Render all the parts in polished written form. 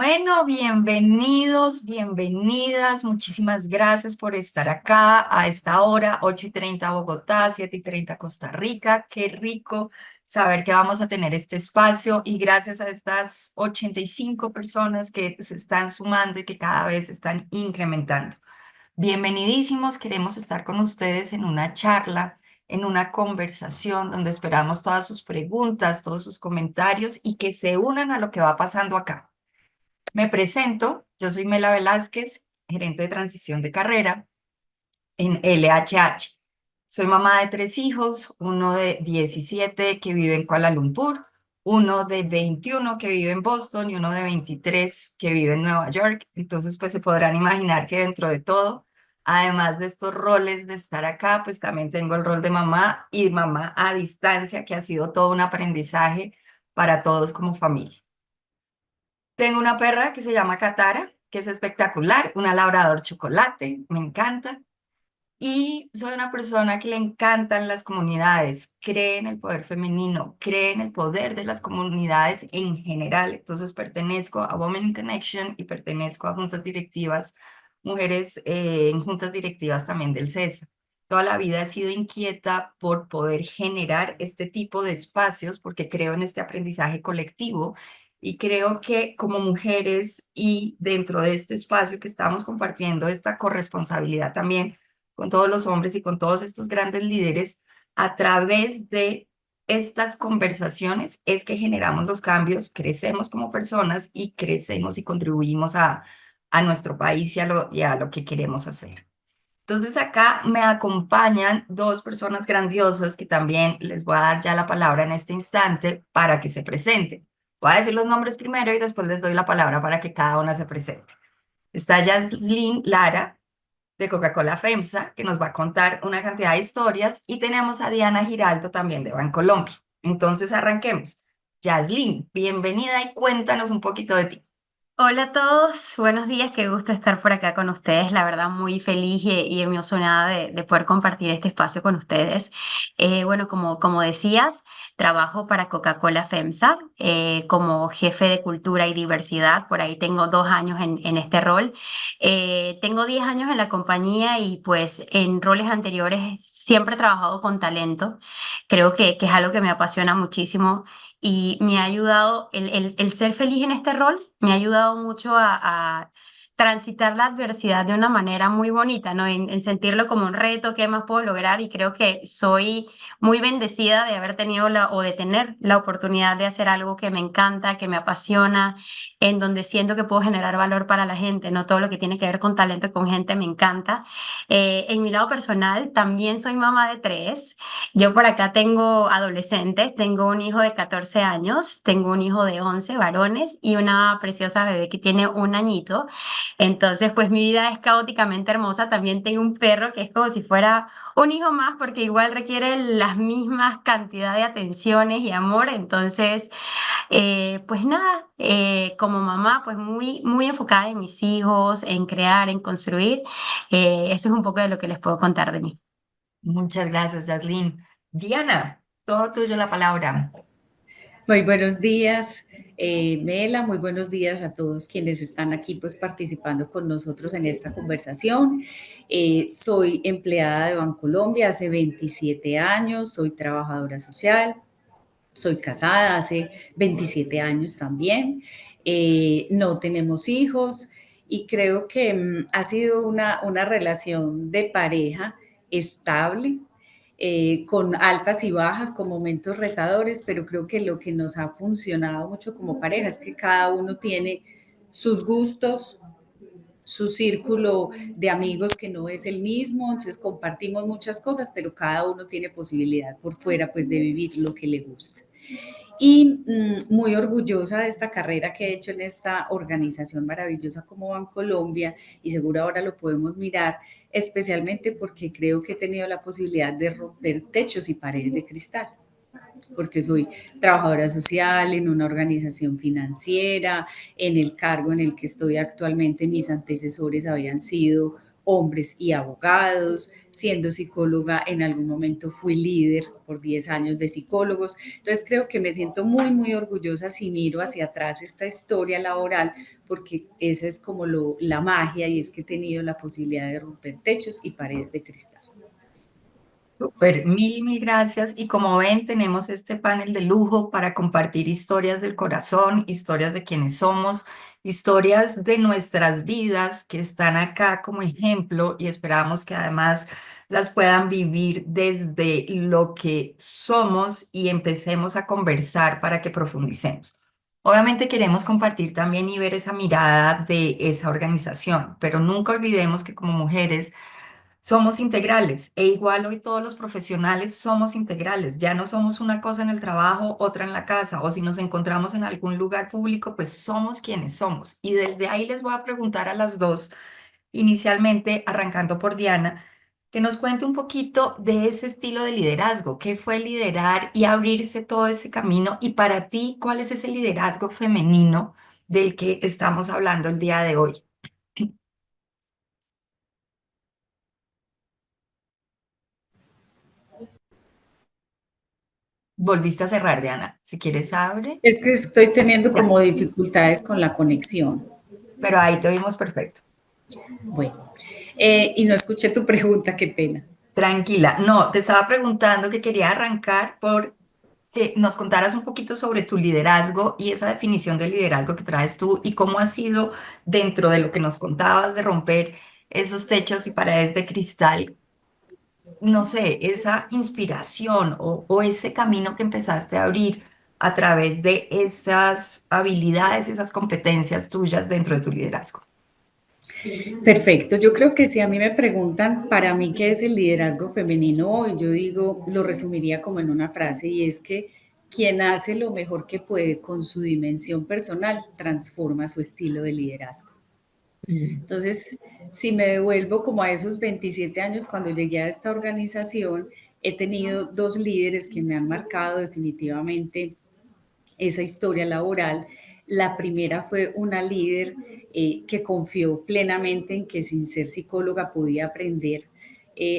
Bueno, bienvenidos, bienvenidas. Muchísimas gracias por estar acá a esta hora, 8:30 Bogotá, 7:30 Costa Rica. Qué rico saber que vamos a tener este espacio y gracias a estas 85 personas que se están sumando y que cada vez están incrementando. Bienvenidísimos, queremos estar con ustedes en una charla, en una conversación donde esperamos todas sus preguntas, todos sus comentarios y que se unan a lo que va pasando acá. Me presento, yo soy Mela Velázquez, gerente de transición de carrera en LHH. Soy mamá de tres hijos, uno de 17 que vive en Kuala Lumpur, uno de 21 que vive en Boston y uno de 23 que vive en Nueva York. Entonces, pues se podrán imaginar que dentro de todo, además de estos roles de estar acá, pues también tengo el rol de mamá y mamá a distancia, que ha sido todo un aprendizaje para todos como familia. Tengo una perra que se llama Katara, que es espectacular, una labrador chocolate, me encanta. Y soy una persona que le encantan las comunidades, cree en el poder femenino, cree en el poder de las comunidades en general. Entonces pertenezco a Women in Connection y pertenezco a juntas directivas, mujeres en juntas directivas también del CESA. Toda la vida he sido inquieta por poder generar este tipo de espacios porque creo en este aprendizaje colectivo y creo que como mujeres y dentro de este espacio que estamos compartiendo esta corresponsabilidad también con todos los hombres y con todos estos grandes líderes, a través de estas conversaciones es que generamos los cambios, crecemos como personas y crecemos y contribuimos a nuestro país y a lo que queremos hacer. Entonces acá me acompañan dos personas grandiosas que también les voy a dar ya la palabra en este instante para que se presenten. Voy a decir los nombres primero y después les doy la palabra para que cada una se presente. Está Yaslin Lara, de Coca-Cola FEMSA, que nos va a contar una cantidad de historias, y tenemos a Diana Giraldo también de Bancolombia. Entonces arranquemos. Yaslin, bienvenida y cuéntanos un poquito de ti. Hola a todos, buenos días, qué gusto estar por acá con ustedes, la verdad muy feliz y emocionada de poder compartir este espacio con ustedes. Bueno, como decías, trabajo para Coca-Cola FEMSA como jefe de cultura y diversidad, por ahí tengo 2 años en este rol. Tengo 10 años en la compañía y pues en roles anteriores siempre he trabajado con talento, creo que es algo que me apasiona muchísimo y me ha ayudado, el ser feliz en este rol, me ha ayudado mucho a transitar la adversidad de una manera muy bonita, ¿no? En sentirlo como un reto, ¿qué más puedo lograr? Y creo que soy muy bendecida de haber tenido o de tener la oportunidad de hacer algo que me encanta, que me apasiona, en donde siento que puedo generar valor para la gente, ¿no? Todo lo que tiene que ver con talento y con gente me encanta. En mi lado personal, también soy mamá de tres. Yo por acá tengo adolescentes, tengo un hijo de 14 años, tengo un hijo de 11 varones y una preciosa bebé que tiene 1 añito. Entonces, pues mi vida es caóticamente hermosa. También tengo un perro que es como si fuera un hijo más porque igual requiere las mismas cantidad de atenciones y amor. Entonces, pues nada, como mamá, pues muy enfocada en mis hijos, en crear, en construir. Eso es un poco de lo que les puedo contar de mí. Muchas gracias, Yaslin. Diana, todo tuyo la palabra. Muy buenos días, Mela, muy buenos días a todos quienes están aquí pues participando con nosotros en esta conversación. Soy empleada de Bancolombia hace 27 años, soy trabajadora social, soy casada hace 27 años también, no tenemos hijos y creo que ha sido una relación de pareja estable, con altas y bajas, con momentos retadores, pero creo que lo que nos ha funcionado mucho como pareja es que cada uno tiene sus gustos, su círculo de amigos que no es el mismo, entonces compartimos muchas cosas, pero cada uno tiene posibilidad por fuera pues de vivir lo que le gusta. Y muy orgullosa de esta carrera que he hecho en esta organización maravillosa como Bancolombia, y seguro ahora lo podemos mirar, especialmente porque creo que he tenido la posibilidad de romper techos y paredes de cristal, porque soy trabajadora social en una organización financiera, en el cargo en el que estoy actualmente mis antecesores habían sido hombres y abogados. Siendo psicóloga, en algún momento fui líder por 10 años de psicólogos. Entonces creo que me siento muy, muy orgullosa si miro hacia atrás esta historia laboral, porque esa es como la magia, y es que he tenido la posibilidad de romper techos y paredes de cristal. Súper, mil gracias. Y como ven, tenemos este panel de lujo para compartir historias del corazón, historias de quienes somos, historias de nuestras vidas que están acá como ejemplo y esperamos que además las puedan vivir desde lo que somos y empecemos a conversar para que profundicemos. Obviamente queremos compartir también y ver esa mirada de esa organización, pero nunca olvidemos que como mujeres somos integrales e igual hoy todos los profesionales somos integrales. Ya no somos una cosa en el trabajo, otra en la casa o si nos encontramos en algún lugar público, pues somos quienes somos. Y desde ahí les voy a preguntar a las dos, inicialmente arrancando por Diana, que nos cuente un poquito de ese estilo de liderazgo. ¿Qué fue liderar y abrirse todo ese camino? Y para ti, ¿cuál es ese liderazgo femenino del que estamos hablando el día de hoy? Volviste a cerrar, Diana. Si quieres, abre. Es que estoy teniendo Ya. como dificultades con la conexión. Pero ahí te vimos perfecto. Bueno, y no escuché tu pregunta, qué pena. Tranquila. No, te estaba preguntando que quería arrancar por que nos contaras un poquito sobre tu liderazgo y esa definición de liderazgo que traes tú y cómo ha sido dentro de lo que nos contabas de romper esos techos y paredes de cristal, no sé, esa inspiración o ese camino que empezaste a abrir a través de esas habilidades, esas competencias tuyas dentro de tu liderazgo. Perfecto, yo creo que si a mí me preguntan para mí qué es el liderazgo femenino hoy, yo digo, lo resumiría como en una frase, y es que quien hace lo mejor que puede con su dimensión personal transforma su estilo de liderazgo. Mm. Entonces, si me devuelvo como a esos 27 años cuando llegué a esta organización, he tenido dos líderes que me han marcado definitivamente esa historia laboral. La primera fue una líder que confió plenamente en que sin ser psicóloga podía aprender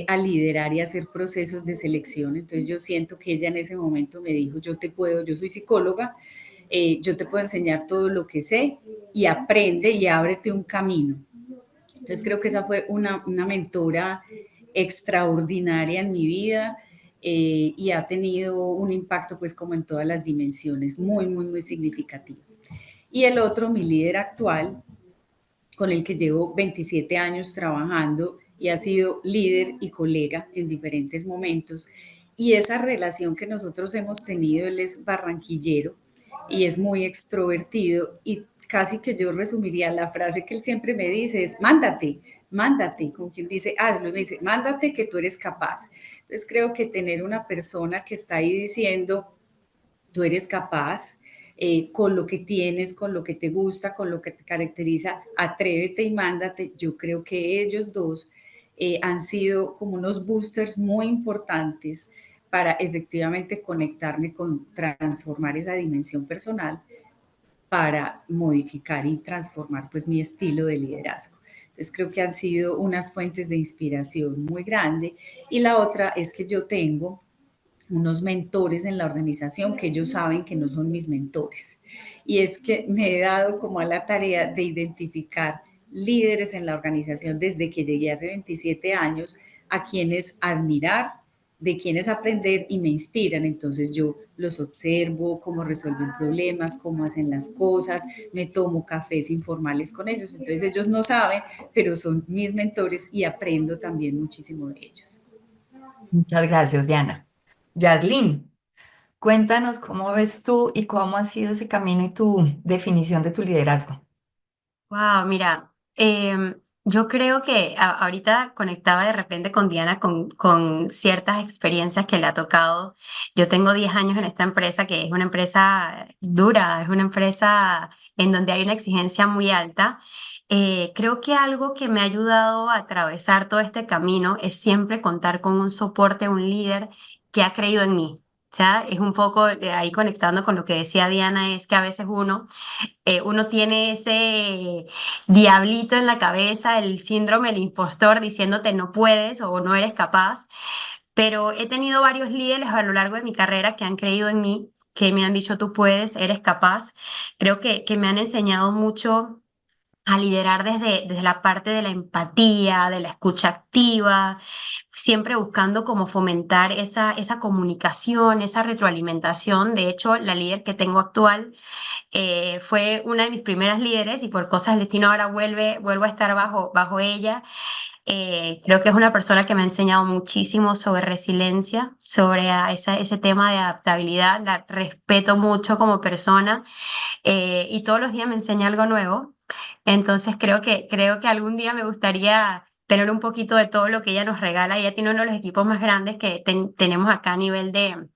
a liderar y hacer procesos de selección. Entonces yo siento que ella en ese momento me dijo, yo te puedo, yo soy psicóloga, yo te puedo enseñar todo lo que sé y aprende y ábrete un camino. Entonces creo que esa fue una mentora extraordinaria en mi vida, y ha tenido un impacto pues como en todas las dimensiones, muy, muy, muy significativo. Y el otro, mi líder actual, con el que llevo 27 años trabajando y ha sido líder y colega en diferentes momentos. Y esa relación que nosotros hemos tenido, él es barranquillero y es muy extrovertido, y casi que yo resumiría la frase que él siempre me dice es, mándate, mándate, como quien dice, hazlo, y me dice, mándate que tú eres capaz. Entonces creo que tener una persona que está ahí diciendo, tú eres capaz, con lo que tienes, con lo que te gusta, con lo que te caracteriza, atrévete y mándate. Yo creo que ellos dos han sido como unos boosters muy importantes para efectivamente conectarme con transformar esa dimensión personal para modificar y transformar pues mi estilo de liderazgo. Entonces creo que han sido unas fuentes de inspiración muy grande. Y la otra es que yo tengo unos mentores en la organización que ellos saben que no son mis mentores. Y es que me he dado como a la tarea de identificar líderes en la organización desde que llegué hace 27 años a quienes admirar, de quienes aprender y me inspiran. Entonces yo los observo, cómo resuelven problemas, cómo hacen las cosas, me tomo cafés informales con ellos. Entonces ellos no saben, pero son mis mentores y aprendo también muchísimo de ellos. Muchas gracias, Diana. Yadlin, cuéntanos cómo ves tú y cómo ha sido ese camino y tu definición de tu liderazgo. Wow, mira, yo creo que ahorita conectaba de repente con Diana con ciertas experiencias que le ha tocado. Yo tengo 10 años en esta empresa, que es una empresa dura, es una empresa en donde hay una exigencia muy alta. Creo que algo que me ha ayudado a atravesar todo este camino es siempre contar con un soporte, un líder que ha creído en mí. ¿ya? Es un poco ahí conectando con lo que decía Diana, es que a veces uno tiene ese diablito en la cabeza, el síndrome del impostor diciéndote no puedes o no eres capaz, pero he tenido varios líderes a lo largo de mi carrera que han creído en mí, que me han dicho tú puedes, eres capaz. Creo que me han enseñado mucho a liderar desde la parte de la empatía, de la escucha activa, siempre buscando como fomentar esa comunicación, esa retroalimentación. De hecho, la líder que tengo actual fue una de mis primeras líderes y por cosas del destino ahora vuelvo a estar bajo ella. Creo que es una persona que me ha enseñado muchísimo sobre resiliencia, sobre ese tema de adaptabilidad. La respeto mucho como persona y todos los días me enseña algo nuevo. Entonces creo que algún día me gustaría tener un poquito de todo lo que ella nos regala. Ella tiene uno de los equipos más grandes que tenemos acá a nivel de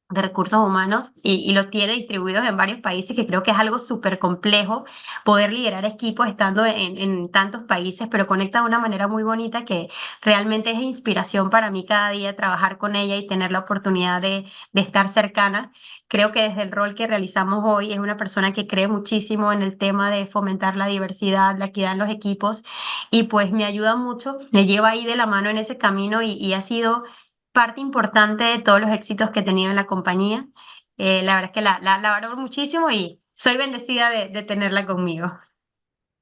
recursos humanos y lo tiene distribuidos en varios países, que creo que es algo súper complejo poder liderar equipos estando en tantos países, pero conecta de una manera muy bonita que realmente es inspiración para mí cada día trabajar con ella y tener la oportunidad de estar cercana. Creo que desde el rol que realizamos hoy es una persona que cree muchísimo en el tema de fomentar la diversidad, la equidad en los equipos y pues me ayuda mucho, me lleva ahí de la mano en ese camino y ha sido parte importante de todos los éxitos que he tenido en la compañía. La verdad es que la valoro muchísimo y soy bendecida de tenerla conmigo.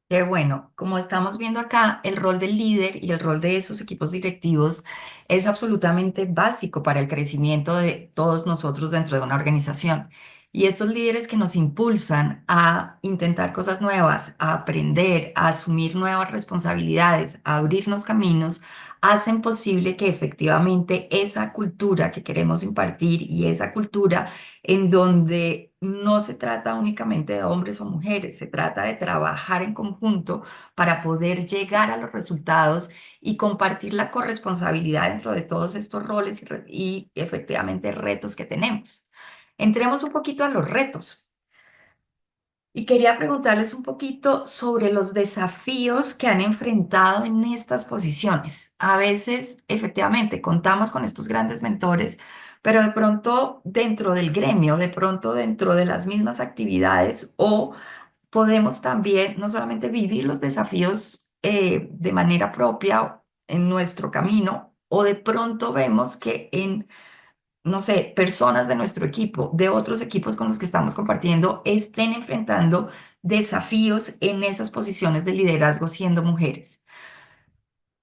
Qué bueno, como estamos viendo acá, el rol del líder y el rol de esos equipos directivos es absolutamente básico para el crecimiento de todos nosotros dentro de una organización. Y estos líderes que nos impulsan a intentar cosas nuevas, a aprender, a asumir nuevas responsabilidades, a abrirnos caminos, hacen posible que efectivamente esa cultura que queremos impartir y esa cultura en donde no se trata únicamente de hombres o mujeres, se trata de trabajar en conjunto para poder llegar a los resultados y compartir la corresponsabilidad dentro de todos estos roles y efectivamente retos que tenemos. Entremos un poquito a los retos. Y quería preguntarles un poquito sobre los desafíos que han enfrentado en estas posiciones. A veces, efectivamente, contamos con estos grandes mentores, pero de pronto dentro del gremio, de pronto dentro de las mismas actividades, o podemos también no solamente vivir los desafíos de manera propia en nuestro camino, o de pronto vemos que en no sé, personas de nuestro equipo, de otros equipos con los que estamos compartiendo, estén enfrentando desafíos en esas posiciones de liderazgo siendo mujeres.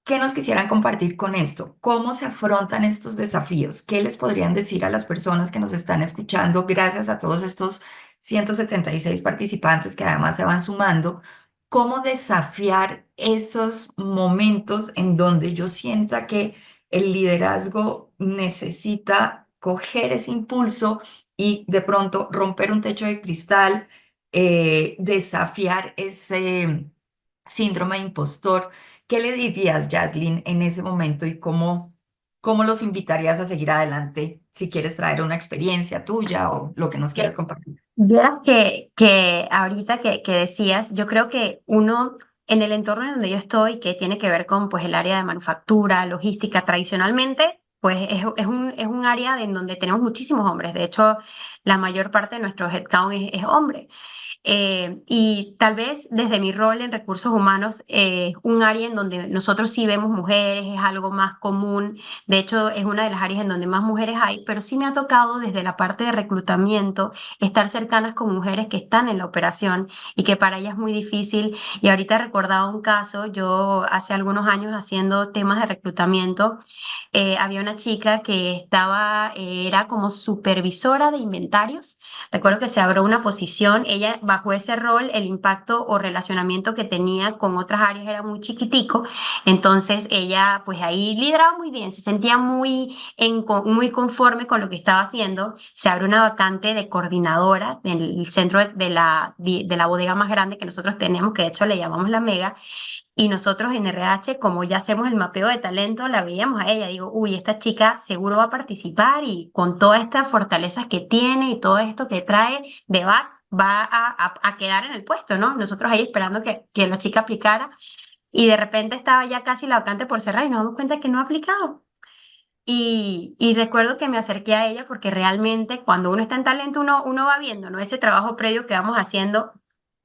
¿Qué nos quisieran compartir con esto? ¿Cómo se afrontan estos desafíos? ¿Qué les podrían decir a las personas que nos están escuchando gracias a todos estos 176 participantes que además se van sumando? ¿Cómo desafiar esos momentos en donde yo sienta que el liderazgo necesita coger ese impulso y de pronto romper un techo de cristal, desafiar ese síndrome de impostor? ¿Qué le dirías, Jaslyn, en ese momento y cómo los invitarías a seguir adelante si quieres traer una experiencia tuya o lo que nos quieras compartir? Vieras que ahorita que decías, yo creo que uno en el entorno en donde yo estoy, que tiene que ver con pues el área de manufactura, logística, tradicionalmente, pues es un área en donde tenemos muchísimos hombres. De hecho, la mayor parte de nuestro headcount es hombre. Y tal vez desde mi rol en recursos humanos, un área en donde nosotros sí vemos mujeres, es algo más común. De hecho, es una de las áreas en donde más mujeres hay, pero sí me ha tocado desde la parte de reclutamiento estar cercanas con mujeres que están en la operación y que para ellas es muy difícil. Y ahorita recordaba un caso, yo hace algunos años haciendo temas de reclutamiento, había una chica que era como supervisora de inventarios. Recuerdo que se abrió una posición, ella bajo ese rol, el impacto o relacionamiento que tenía con otras áreas era muy chiquitico, entonces ella pues ahí lideraba muy bien, se sentía muy conforme con lo que estaba haciendo. Se abre una vacante de coordinadora en el centro de la bodega más grande que nosotros tenemos, que de hecho le llamamos la Mega, y nosotros en RH, como ya hacemos el mapeo de talento, la veíamos a ella. Digo, uy, esta chica seguro va a participar y con todas estas fortalezas que tiene y todo esto que trae de back, va a quedar en el puesto, ¿no? Nosotros ahí esperando que la chica aplicara y de repente estaba ya casi la vacante por cerrar y nos damos cuenta que no ha aplicado. Y recuerdo que me acerqué a ella porque realmente cuando uno está en talento, uno va viendo, ¿no? Ese trabajo previo que vamos haciendo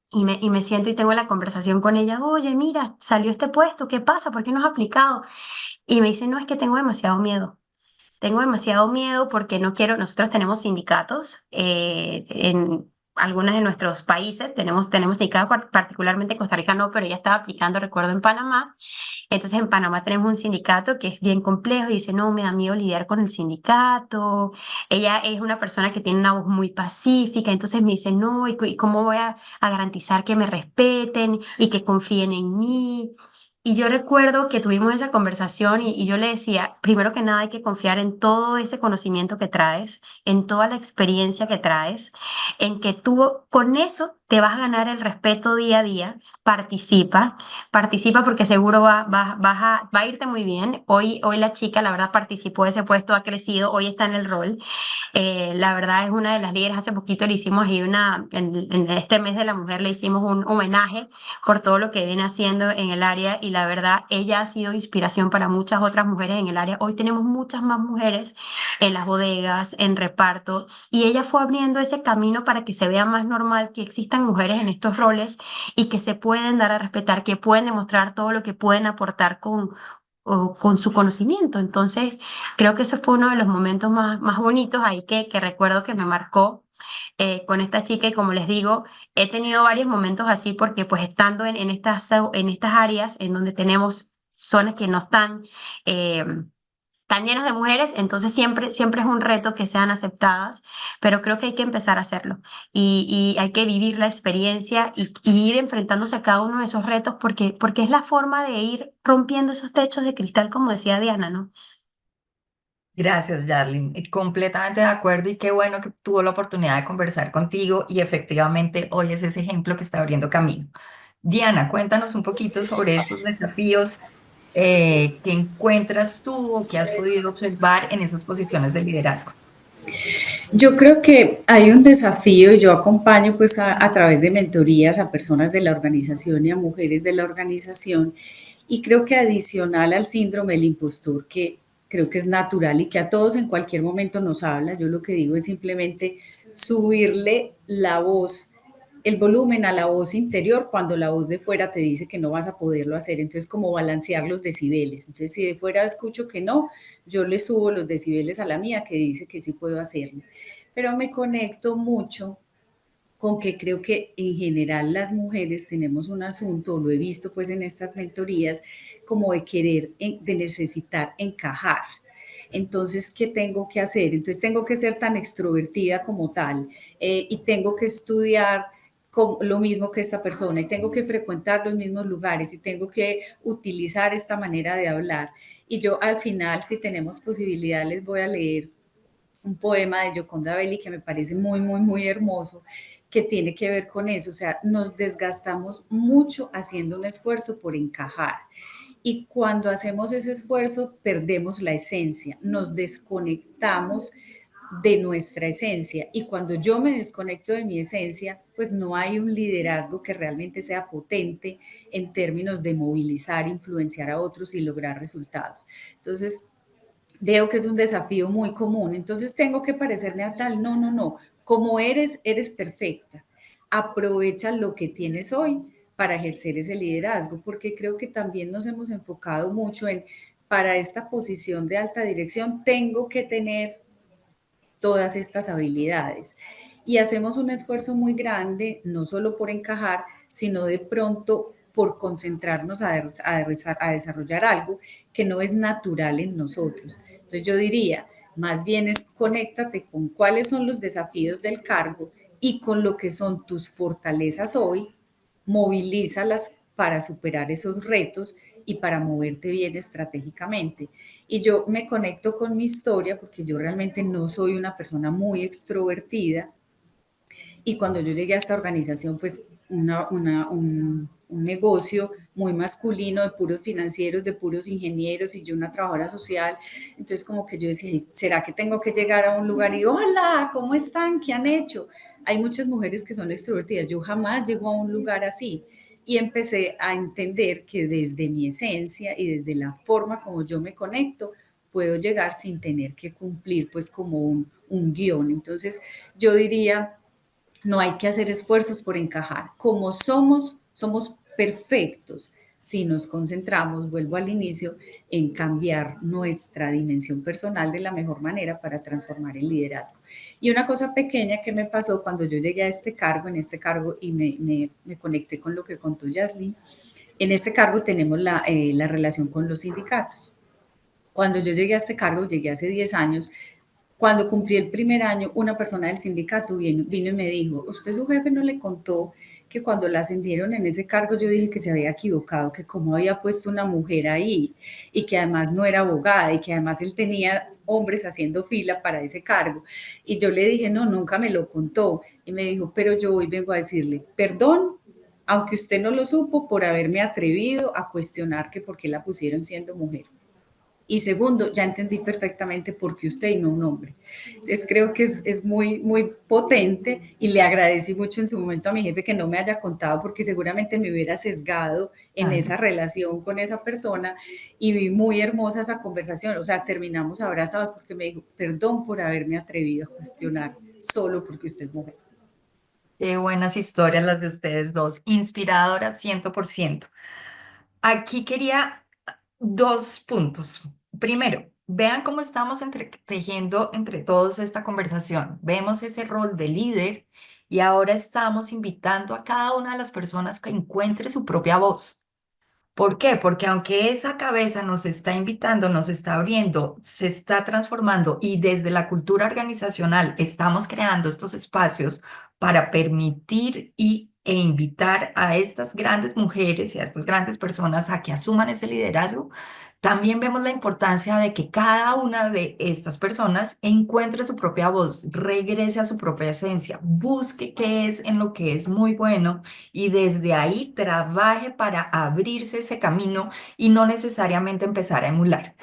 y me siento y tengo la conversación con ella. Oye, mira, salió este puesto, ¿qué pasa? ¿Por qué no has aplicado? Y me dice, no, es que tengo demasiado miedo. Tengo demasiado miedo porque no quiero, nosotros tenemos sindicatos en algunos de nuestros países, tenemos sindicatos, particularmente en Costa Rica no, pero ella estaba aplicando, recuerdo, en Panamá. Entonces en Panamá tenemos un sindicato que es bien complejo y dice, no, me da miedo lidiar con el sindicato. Ella es una persona que tiene una voz muy pacífica, entonces me dice, no, ¿y cómo voy a garantizar que me respeten y que confíen en mí? Y yo recuerdo que tuvimos esa conversación y yo le decía, primero que nada hay que confiar en todo ese conocimiento que traes, en toda la experiencia que traes, en que tú con eso te vas a ganar el respeto día a día. Participa porque seguro va a irte muy bien. Hoy la chica, la verdad, participó de ese puesto, ha crecido, hoy está en el rol. La verdad es una de las líderes. Hace poquito le hicimos ahí en este mes de la mujer le hicimos un homenaje por todo lo que viene haciendo en el área y la verdad ella ha sido inspiración para muchas otras mujeres en el área. Hoy tenemos muchas más mujeres en las bodegas, en reparto y ella fue abriendo ese camino para que se vea más normal que existan mujeres en estos roles y que se pueden dar a respetar, que pueden demostrar todo lo que pueden aportar con su conocimiento. Entonces, creo que ese fue uno de los momentos más bonitos ahí que recuerdo que me marcó con esta chica y como les digo, he tenido varios momentos así porque pues estando en estas áreas en donde tenemos zonas que no están eh, tan llenas de mujeres, entonces siempre es un reto que sean aceptadas, pero creo que hay que empezar a hacerlo y hay que vivir la experiencia y ir enfrentándose a cada uno de esos retos porque es la forma de ir rompiendo esos techos de cristal, como decía Diana, ¿no? Gracias, Jarlene. Completamente de acuerdo y qué bueno que tuvo la oportunidad de conversar contigo y efectivamente hoy es ese ejemplo que está abriendo camino. Diana, cuéntanos un poquito sobre esos desafíos que encuentras tú o que has podido observar en esas posiciones de liderazgo. Yo creo que hay un desafío y yo acompaño pues a través de mentorías a personas de la organización y a mujeres de la organización y creo que adicional al síndrome del impostor que creo que es natural y que a todos en cualquier momento nos habla, yo lo que digo es simplemente subirle la voz, el volumen a la voz interior cuando la voz de fuera te dice que no vas a poderlo hacer, entonces como balancear los decibeles, entonces si de fuera escucho que no, yo le subo los decibeles a la mía que dice que sí puedo hacerlo, pero me conecto mucho con que creo que en general las mujeres tenemos un asunto, lo he visto pues en estas mentorías, como de querer, de necesitar encajar. Entonces, ¿qué tengo que hacer? Entonces, tengo que ser tan extrovertida como tal y tengo que estudiar lo mismo que esta persona y tengo que frecuentar los mismos lugares y tengo que utilizar esta manera de hablar. Y yo al final, si tenemos posibilidad, les voy a leer un poema de Gioconda Belli que me parece muy, muy, muy hermoso, que tiene que ver con eso. O sea, nos desgastamos mucho haciendo un esfuerzo por encajar. Y cuando hacemos ese esfuerzo, perdemos la esencia, nos desconectamos de nuestra esencia. Y cuando yo me desconecto de mi esencia, pues no hay un liderazgo que realmente sea potente en términos de movilizar, influenciar a otros y lograr resultados. Entonces, veo que es un desafío muy común, entonces tengo que parecerme a tal, no, no, no, como eres, eres perfecta, aprovecha lo que tienes hoy para ejercer ese liderazgo, porque creo que también nos hemos enfocado mucho en, para esta posición de alta dirección, tengo que tener todas estas habilidades. Y hacemos un esfuerzo muy grande, no solo por encajar, sino de pronto por concentrarnos a desarrollar algo que no es natural en nosotros. Entonces yo diría, más bien es conéctate con cuáles son los desafíos del cargo y con lo que son tus fortalezas hoy, movilízalas para superar esos retos y para moverte bien estratégicamente. Y yo me conecto con mi historia porque yo realmente no soy una persona muy extrovertida. Y cuando yo llegué a esta organización, pues un negocio muy masculino de puros financieros, de puros ingenieros y yo una trabajadora social. Entonces como que yo decía, ¿será que tengo que llegar a un lugar y hola, ¿cómo están? ¿Qué han hecho? Hay muchas mujeres que son extrovertidas. Yo jamás llego a un lugar así. Y empecé a entender que desde mi esencia y desde la forma como yo me conecto, puedo llegar sin tener que cumplir pues como un guión. Entonces yo diría, no hay que hacer esfuerzos por encajar. Como somos, somos perfectos si nos concentramos, vuelvo al inicio, en cambiar nuestra dimensión personal de la mejor manera para transformar el liderazgo. Y una cosa pequeña que me pasó cuando yo llegué a este cargo, en este cargo, y me conecté con lo que contó Yaslin, en este cargo tenemos la relación con los sindicatos. Cuando yo llegué a este cargo, llegué hace 10 años, cuando cumplí el primer año, una persona del sindicato vino y me dijo, ¿usted su jefe no le contó que cuando la ascendieron en ese cargo yo dije que se había equivocado, que cómo había puesto una mujer ahí y que además no era abogada y que además él tenía hombres haciendo fila para ese cargo? Y yo le dije, no, nunca me lo contó. Y me dijo, pero yo hoy vengo a decirle, perdón, aunque usted no lo supo por haberme atrevido a cuestionar que por qué la pusieron siendo mujer. Y segundo, ya entendí perfectamente por qué usted y no un hombre. Entonces creo que es muy, muy potente y le agradecí mucho en su momento a mi jefe que no me haya contado porque seguramente me hubiera sesgado en Claro. esa relación con esa persona y vi muy hermosa esa conversación. O sea, terminamos abrazados porque me dijo, perdón por haberme atrevido a cuestionar solo porque usted es mujer. Qué buenas historias las de ustedes dos, inspiradoras 100%. Aquí quería dos puntos. Primero, vean cómo estamos tejiendo entre todos esta conversación. Vemos ese rol de líder y ahora estamos invitando a cada una de las personas que encuentre su propia voz. ¿Por qué? Porque aunque esa cabeza nos está invitando, nos está abriendo, se está transformando y desde la cultura organizacional estamos creando estos espacios para permitir e invitar a estas grandes mujeres y a estas grandes personas a que asuman ese liderazgo, también vemos la importancia de que cada una de estas personas encuentre su propia voz, regrese a su propia esencia, busque qué es en lo que es muy bueno y desde ahí trabaje para abrirse ese camino y no necesariamente empezar a emular.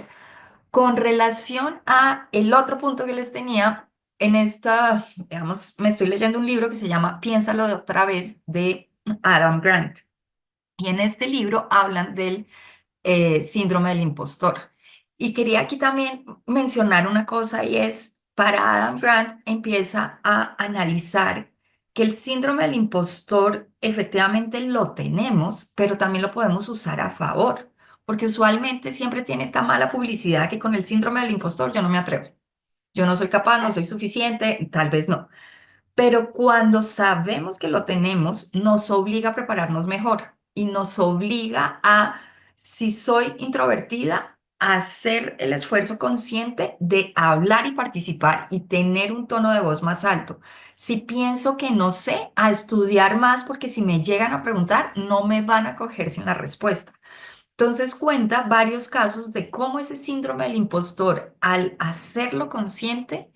Con relación a el otro punto que les tenía, en esta, digamos, me estoy leyendo un libro que se llama Piénsalo de otra vez de Adam Grant. Y en este libro hablan del síndrome del impostor. Y quería aquí también mencionar una cosa y es, para Adam Grant empieza a analizar que el síndrome del impostor efectivamente lo tenemos, pero también lo podemos usar a favor, porque usualmente siempre tiene esta mala publicidad que con el síndrome del impostor yo no me atrevo. Yo no soy capaz, no soy suficiente, tal vez no. Pero cuando sabemos que lo tenemos, nos obliga a prepararnos mejor y nos obliga a, si soy introvertida, a hacer el esfuerzo consciente de hablar y participar y tener un tono de voz más alto. Si pienso que no sé, a estudiar más porque si me llegan a preguntar, no me van a coger sin la respuesta. Entonces cuenta varios casos de cómo ese síndrome del impostor, al hacerlo consciente,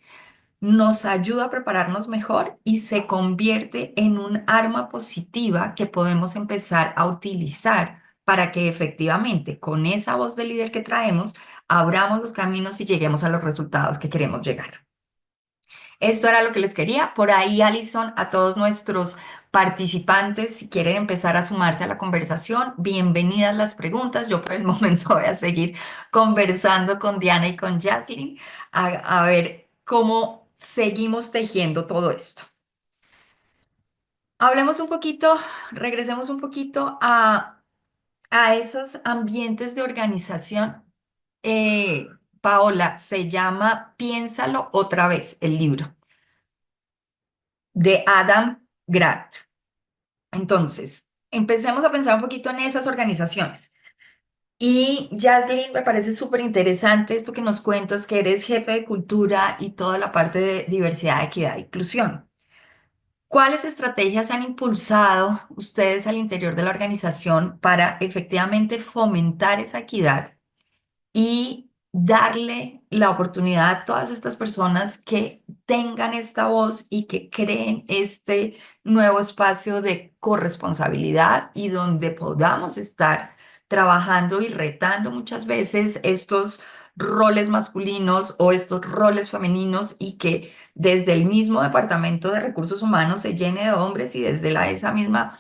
nos ayuda a prepararnos mejor y se convierte en un arma positiva que podemos empezar a utilizar para que efectivamente con esa voz de líder que traemos, abramos los caminos y lleguemos a los resultados que queremos llegar. Esto era lo que les quería. Por ahí, Alison, a todos nuestros participantes, si quieren empezar a sumarse a la conversación, bienvenidas las preguntas. Yo por el momento voy a seguir conversando con Diana y con Jaslyn a ver cómo seguimos tejiendo todo esto. Hablemos un poquito, regresemos un poquito a esos ambientes de organización. Paola, se llama Piénsalo otra vez, el libro de Adam Grant. Entonces, empecemos a pensar un poquito en esas organizaciones. Y Jaslyn, me parece súper interesante esto que nos cuentas, que eres jefe de cultura y toda la parte de diversidad, equidad e inclusión. ¿Cuáles estrategias han impulsado ustedes al interior de la organización para efectivamente fomentar esa equidad y darle la oportunidad a todas estas personas que tengan esta voz y que creen este nuevo espacio de corresponsabilidad y donde podamos estar trabajando y retando muchas veces estos roles masculinos o estos roles femeninos y que desde el mismo Departamento de Recursos Humanos se llene de hombres y desde esa misma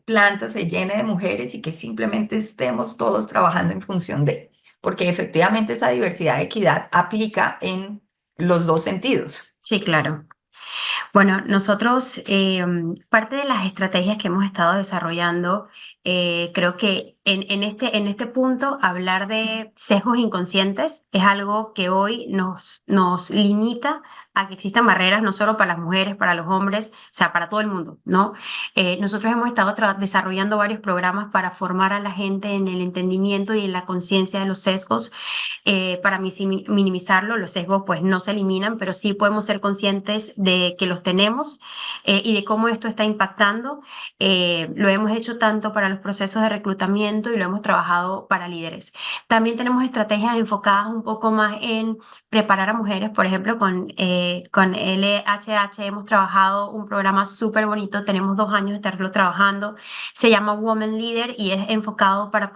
planta se llene de mujeres y que simplemente estemos todos trabajando en función de? porque efectivamente esa diversidad de equidad aplica en los dos sentidos. Sí, claro. Bueno, nosotros, parte de las estrategias que hemos estado desarrollando, creo que en este punto, hablar de sesgos inconscientes es algo que hoy nos limita a que existan barreras no solo para las mujeres, para los hombres, o sea, para todo el mundo, ¿no? Nosotros hemos estado desarrollando varios programas para formar a la gente en el entendimiento y en la conciencia de los sesgos para minimizarlo. Los sesgos pues no se eliminan, pero sí podemos ser conscientes de que los tenemos y de cómo esto está impactando. Lo hemos hecho tanto para los procesos de reclutamiento y lo hemos trabajado para líderes. También tenemos estrategias enfocadas un poco más en preparar a mujeres. Por ejemplo, con LHH hemos trabajado un programa súper bonito, tenemos 2 años de estarlo trabajando, se llama Woman Leader y es enfocado para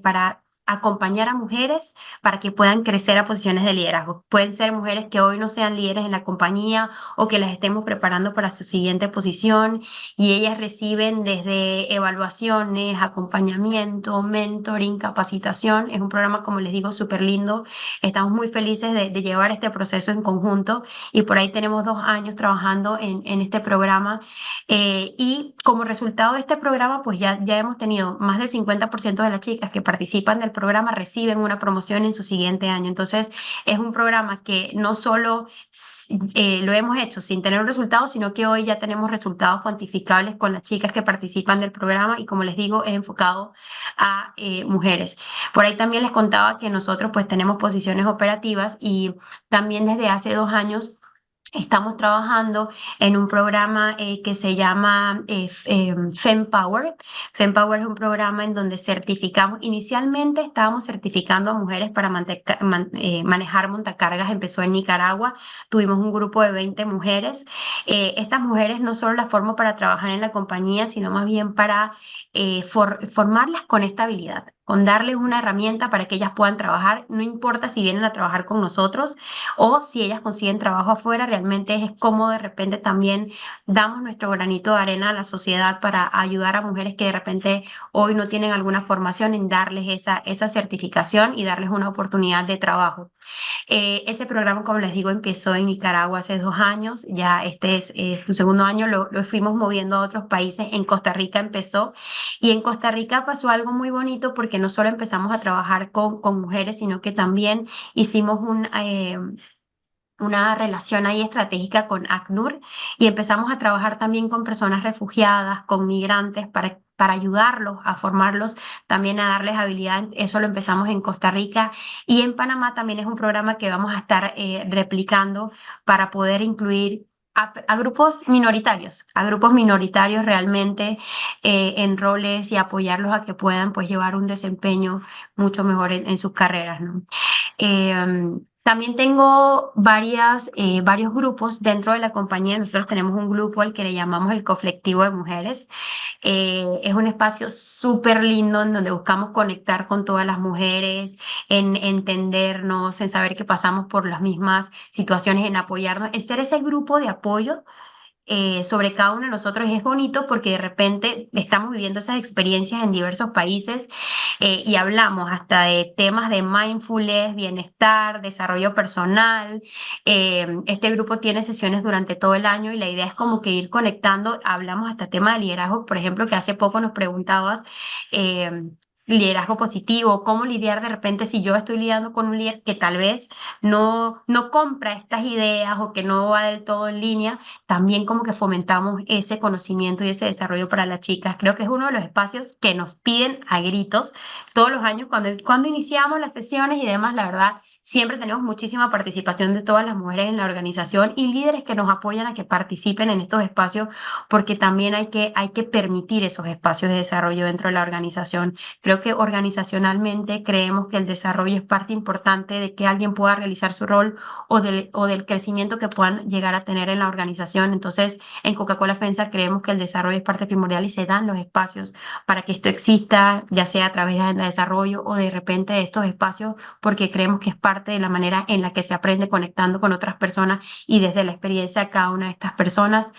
para acompañar a mujeres para que puedan crecer a posiciones de liderazgo. Pueden ser mujeres que hoy no sean líderes en la compañía o que las estemos preparando para su siguiente posición y ellas reciben desde evaluaciones, acompañamiento, mentoring, capacitación. Es un programa, como les digo, súper lindo. Estamos muy felices de llevar este proceso en conjunto y por ahí tenemos 2 años trabajando en este programa y como resultado de este programa, pues ya hemos tenido más del 50% de las chicas que participan del programa reciben una promoción en su siguiente año. Entonces, es un programa que no solo lo hemos hecho sin tener un resultado, sino que hoy ya tenemos resultados cuantificables con las chicas que participan del programa y como les digo, es enfocado a mujeres. Por ahí también les contaba que nosotros pues tenemos posiciones operativas y también desde hace 2 años estamos trabajando en un programa que se llama FemPower. FemPower es un programa en donde certificamos, inicialmente estábamos certificando a mujeres para manejar montacargas, empezó en Nicaragua, tuvimos un grupo de 20 mujeres. Estas mujeres no solo las formo para trabajar en la compañía, sino más bien para formarlas con esta habilidad, con darles una herramienta para que ellas puedan trabajar, no importa si vienen a trabajar con nosotros o si ellas consiguen trabajo afuera, realmente es como de repente también damos nuestro granito de arena a la sociedad para ayudar a mujeres que de repente hoy no tienen alguna formación en darles esa certificación y darles una oportunidad de trabajo. Ese programa, como les digo, empezó en Nicaragua hace 2 años, ya este es tu segundo año, lo fuimos moviendo a otros países, en Costa Rica empezó y en Costa Rica pasó algo muy bonito porque no solo empezamos a trabajar con mujeres, sino que también hicimos una relación ahí estratégica con ACNUR y empezamos a trabajar también con personas refugiadas, con migrantes para ayudarlos a formarlos, también a darles habilidad. Eso lo empezamos en Costa Rica y en Panamá también es un programa que vamos a estar replicando para poder incluir a grupos minoritarios realmente en roles y apoyarlos a que puedan pues llevar un desempeño mucho mejor en sus carreras, ¿no? También tengo varios grupos dentro de la compañía. Nosotros tenemos un grupo al que le llamamos el Coflectivo de Mujeres. Es un espacio súper lindo en donde buscamos conectar con todas las mujeres, en entendernos, en saber que pasamos por las mismas situaciones, en apoyarnos, en ser ese grupo de apoyo sobre cada uno de nosotros es bonito porque de repente estamos viviendo esas experiencias en diversos países y hablamos hasta de temas de mindfulness, bienestar, desarrollo personal. Este grupo tiene sesiones durante todo el año y la idea es como que ir conectando, hablamos hasta tema de liderazgo, por ejemplo, que hace poco nos preguntabas. eh, Liderazgo positivo, cómo lidiar de repente si yo estoy lidiando con un líder que tal vez no compra estas ideas o que no va del todo en línea, también como que fomentamos ese conocimiento y ese desarrollo para las chicas. Creo que es uno de los espacios que nos piden a gritos todos los años cuando iniciamos las sesiones y demás, la verdad. Siempre tenemos muchísima participación de todas las mujeres en la organización y líderes que nos apoyan a que participen en estos espacios porque también hay que permitir esos espacios de desarrollo dentro de la organización. Creo que organizacionalmente creemos que el desarrollo es parte importante de que alguien pueda realizar su rol o del crecimiento que puedan llegar a tener en la organización. Entonces, en Coca-Cola FEMSA creemos que el desarrollo es parte primordial y se dan los espacios para que esto exista, ya sea a través de agenda de desarrollo o de repente de estos espacios, porque creemos que es parte de la manera en la que se aprende conectando con otras personas y desde la experiencia de cada una de estas personas.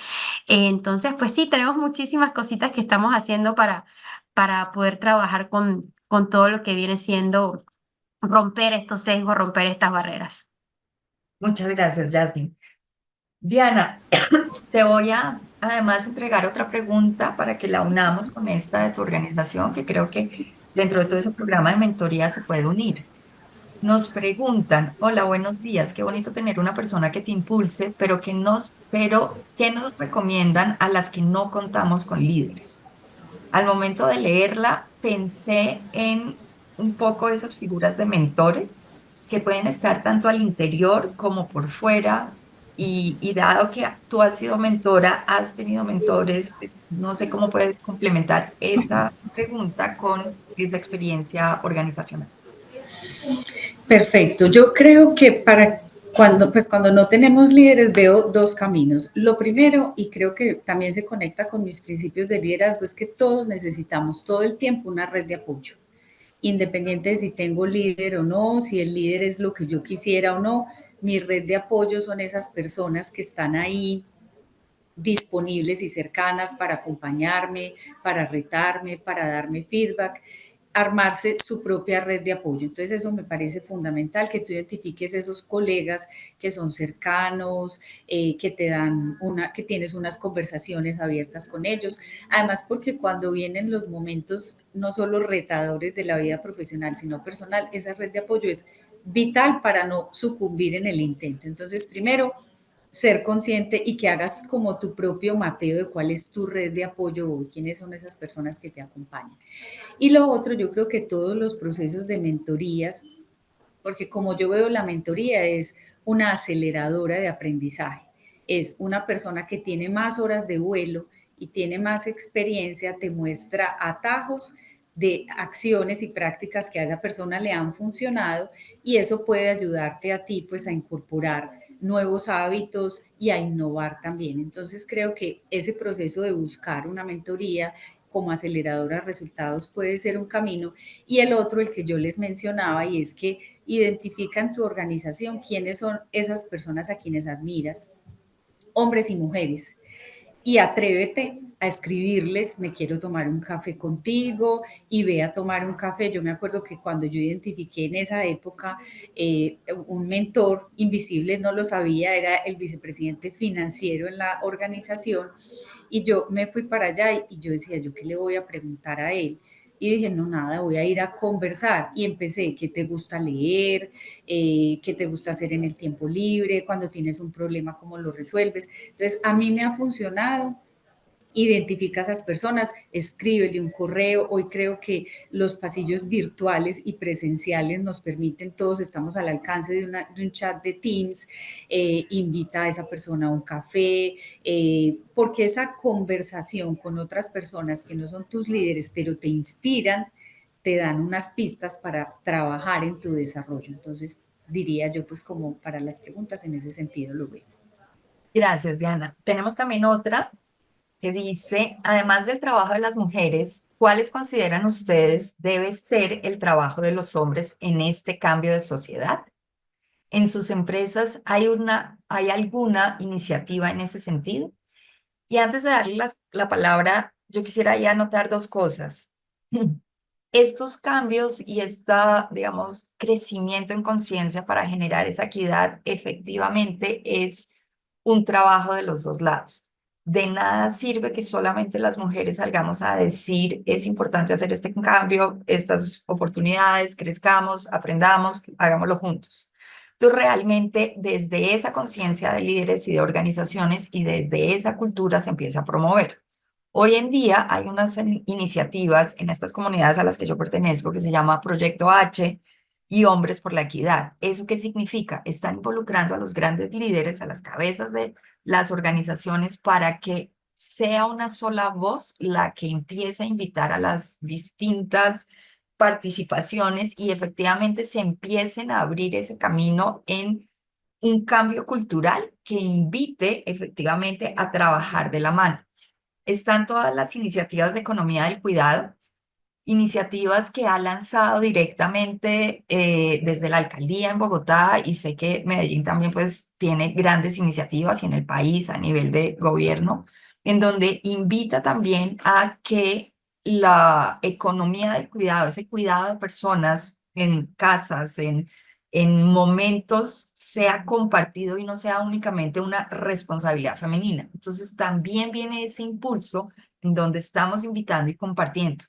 Entonces, pues sí, tenemos muchísimas cositas que estamos haciendo para poder trabajar con todo lo que viene siendo romper estos sesgos, romper estas barreras. Muchas gracias, Jasmine. Diana, te voy a además entregar otra pregunta para que la unamos con esta de tu organización, que creo que dentro de todo ese programa de mentoría se puede unir. Nos preguntan, hola, buenos días, qué bonito tener una persona que te impulse, pero ¿qué nos recomiendan a las que no contamos con líderes? Al momento de leerla, pensé en un poco esas figuras de mentores que pueden estar tanto al interior como por fuera. Y dado que tú has sido mentora, has tenido mentores, pues no sé cómo puedes complementar esa pregunta con esa experiencia organizacional. Perfecto. Yo creo que cuando no tenemos líderes veo dos caminos. Lo primero, y creo que también se conecta con mis principios de liderazgo, es que todos necesitamos todo el tiempo una red de apoyo. Independiente de si tengo líder o no, si el líder es lo que yo quisiera o no, mi red de apoyo son esas personas que están ahí disponibles y cercanas para acompañarme, para retarme, para darme feedback, armarse su propia red de apoyo. Entonces eso me parece fundamental, que tú identifiques esos colegas que son cercanos, que te dan que tienes unas conversaciones abiertas con ellos. Además, porque cuando vienen los momentos no solo retadores de la vida profesional, sino personal, esa red de apoyo es vital para no sucumbir en el intento. Entonces, primero, ser consciente y que hagas como tu propio mapeo de cuál es tu red de apoyo hoy, quiénes son esas personas que te acompañan. Y lo otro, yo creo que todos los procesos de mentorías, porque como yo veo la mentoría es una aceleradora de aprendizaje, es una persona que tiene más horas de vuelo y tiene más experiencia, te muestra atajos de acciones y prácticas que a esa persona le han funcionado y eso puede ayudarte a ti pues a incorporar nuevos hábitos y a innovar también. Entonces creo que ese proceso de buscar una mentoría como aceleradora de resultados puede ser un camino y el otro, el que yo les mencionaba, y es que identifica en tu organización quiénes son esas personas a quienes admiras, hombres y mujeres, y atrévete a escribirles, me quiero tomar un café contigo y ve a tomar un café. Yo me acuerdo que cuando yo identifiqué en esa época un mentor invisible, no lo sabía, era el vicepresidente financiero en la organización y yo me fui para allá y yo decía, ¿yo qué le voy a preguntar a él? Y dije, no, nada, voy a ir a conversar. Y empecé, ¿qué te gusta leer? ¿Qué te gusta hacer en el tiempo libre? Cuando tienes un problema, ¿cómo lo resuelves? Entonces, a mí me ha funcionado. Identifica a esas personas, escríbele un correo. Hoy creo que los pasillos virtuales y presenciales nos permiten, todos estamos al alcance de un chat de Teams, invita a esa persona a un café, porque esa conversación con otras personas que no son tus líderes, pero te inspiran, te dan unas pistas para trabajar en tu desarrollo. Entonces, diría yo, pues como para las preguntas en ese sentido lo veo. Gracias, Diana. Tenemos también otra que dice, además del trabajo de las mujeres, ¿cuáles consideran ustedes debe ser el trabajo de los hombres en este cambio de sociedad? ¿En sus empresas hay alguna iniciativa en ese sentido? Y antes de darle la palabra, yo quisiera ya anotar dos cosas. Estos cambios y esta, digamos, crecimiento en conciencia para generar esa equidad efectivamente es un trabajo de los dos lados. De nada sirve que solamente las mujeres salgamos a decir es importante hacer este cambio, estas oportunidades, crezcamos, aprendamos, hagámoslo juntos. Tú realmente desde esa conciencia de líderes y de organizaciones y desde esa cultura se empieza a promover. Hoy en día hay unas iniciativas en estas comunidades a las que yo pertenezco que se llama Proyecto H y Hombres por la Equidad. ¿Eso qué significa? Están involucrando a los grandes líderes, a las cabezas de las organizaciones para que sea una sola voz la que empiece a invitar a las distintas participaciones y efectivamente se empiecen a abrir ese camino en un cambio cultural que invite efectivamente a trabajar de la mano. Están todas las iniciativas de economía del cuidado, iniciativas que ha lanzado directamente desde la alcaldía en Bogotá y sé que Medellín también pues tiene grandes iniciativas y en el país a nivel de gobierno, en donde invita también a que la economía del cuidado, ese cuidado de personas en casas, en momentos, sea compartido y no sea únicamente una responsabilidad femenina. Entonces también viene ese impulso en donde estamos invitando y compartiendo.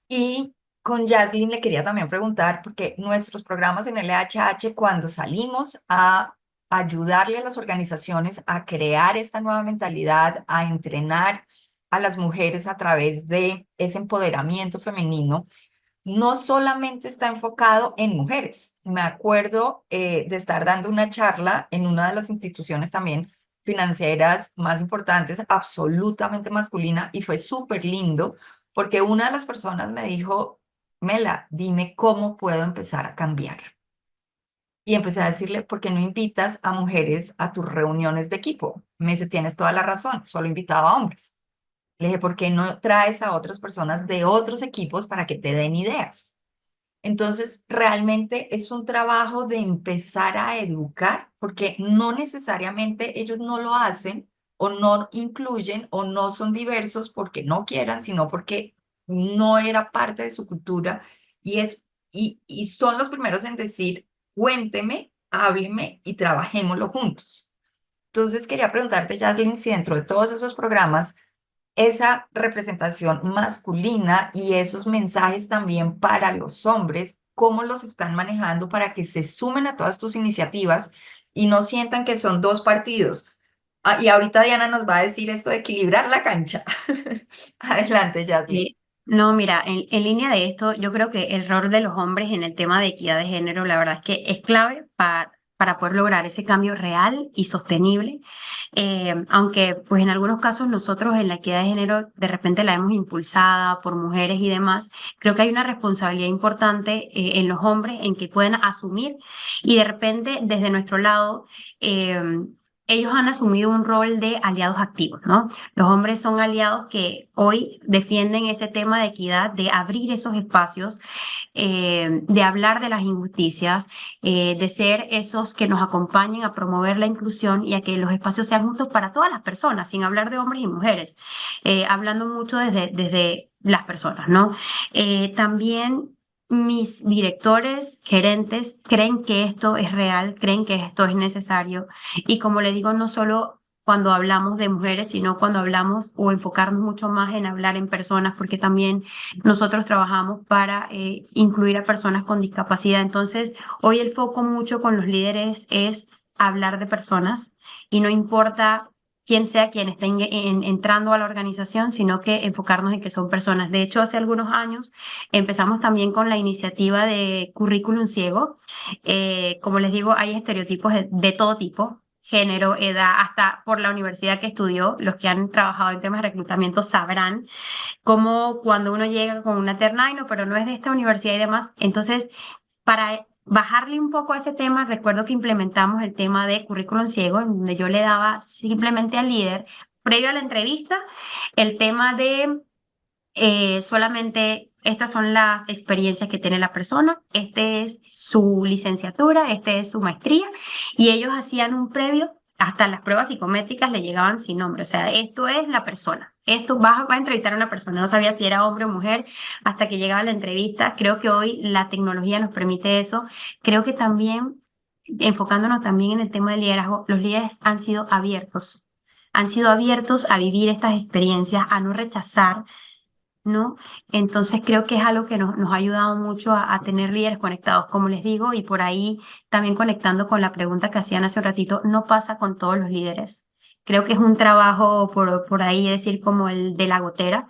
Y con Jaslyn le quería también preguntar, porque nuestros programas en LHH, cuando salimos a ayudarle a las organizaciones a crear esta nueva mentalidad, a entrenar a las mujeres a través de ese empoderamiento femenino, no solamente está enfocado en mujeres. Me acuerdo de estar dando una charla en una de las instituciones también financieras más importantes, absolutamente masculina, y fue súper lindo porque una de las personas me dijo, Mela, dime cómo puedo empezar a cambiar. Y empecé a decirle, ¿por qué no invitas a mujeres a tus reuniones de equipo? Me dice, tienes toda la razón, solo invitaba a hombres. Le dije, ¿por qué no traes a otras personas de otros equipos para que te den ideas? Entonces, realmente es un trabajo de empezar a educar, porque no necesariamente ellos no lo hacen o no incluyen o no son diversos porque no quieran, sino porque no era parte de su cultura y son los primeros en decir, cuénteme, hábleme y trabajémoslo juntos. Entonces, quería preguntarte, Jaslyn, si dentro de todos esos programas esa representación masculina y esos mensajes también para los hombres, cómo los están manejando para que se sumen a todas tus iniciativas y no sientan que son dos partidos. Ah, y ahorita Diana nos va a decir esto de equilibrar la cancha. Adelante, Jasmine. No, mira, en línea de esto, yo creo que el rol de los hombres en el tema de equidad de género, la verdad es que es clave para poder lograr ese cambio real y sostenible. Aunque, pues en algunos casos nosotros en la equidad de género de repente la hemos impulsada por mujeres y demás, creo que hay una responsabilidad importante en los hombres en que pueden asumir y de repente desde nuestro lado, ellos han asumido un rol de aliados activos, ¿no? Los hombres son aliados que hoy defienden ese tema de equidad, de abrir esos espacios, de hablar de las injusticias, de ser esos que nos acompañen a promover la inclusión y a que los espacios sean justos para todas las personas, sin hablar de hombres y mujeres, hablando mucho desde las personas, ¿no? También mis directores, gerentes, creen que esto es real, creen que esto es necesario y como le digo, no solo cuando hablamos de mujeres, sino cuando hablamos o enfocarnos mucho más en hablar en personas, porque también nosotros trabajamos para incluir a personas con discapacidad. Entonces, hoy el foco mucho con los líderes es hablar de personas y no importa quién sea quien esté entrando a la organización, sino que enfocarnos en que son personas. De hecho, hace algunos años empezamos también con la iniciativa de currículum ciego. Como les digo, hay estereotipos de todo tipo, género, edad, hasta por la universidad que estudió. Los que han trabajado en temas de reclutamiento sabrán cómo cuando uno llega con una terna, "Ay, no, pero no es de esta universidad y demás". Entonces, para bajarle un poco a ese tema, recuerdo que implementamos el tema de currículum ciego, en donde yo le daba simplemente al líder, previo a la entrevista, el tema de solamente estas son las experiencias que tiene la persona, este es su licenciatura, este es su maestría, y ellos hacían un previo, hasta las pruebas psicométricas le llegaban sin nombre, o sea, esto es la persona, esto va a entrevistar a una persona, no sabía si era hombre o mujer hasta que llegaba la entrevista. Creo que hoy la tecnología nos permite eso, creo que también, enfocándonos también en el tema del liderazgo, los líderes han sido abiertos a vivir estas experiencias, a no rechazar, ¿no? Entonces creo que es algo que nos ha ayudado mucho a tener líderes conectados, como les digo, y por ahí también conectando con la pregunta que hacían hace un ratito, no pasa con todos los líderes. Creo que es un trabajo por ahí decir como el de la gotera,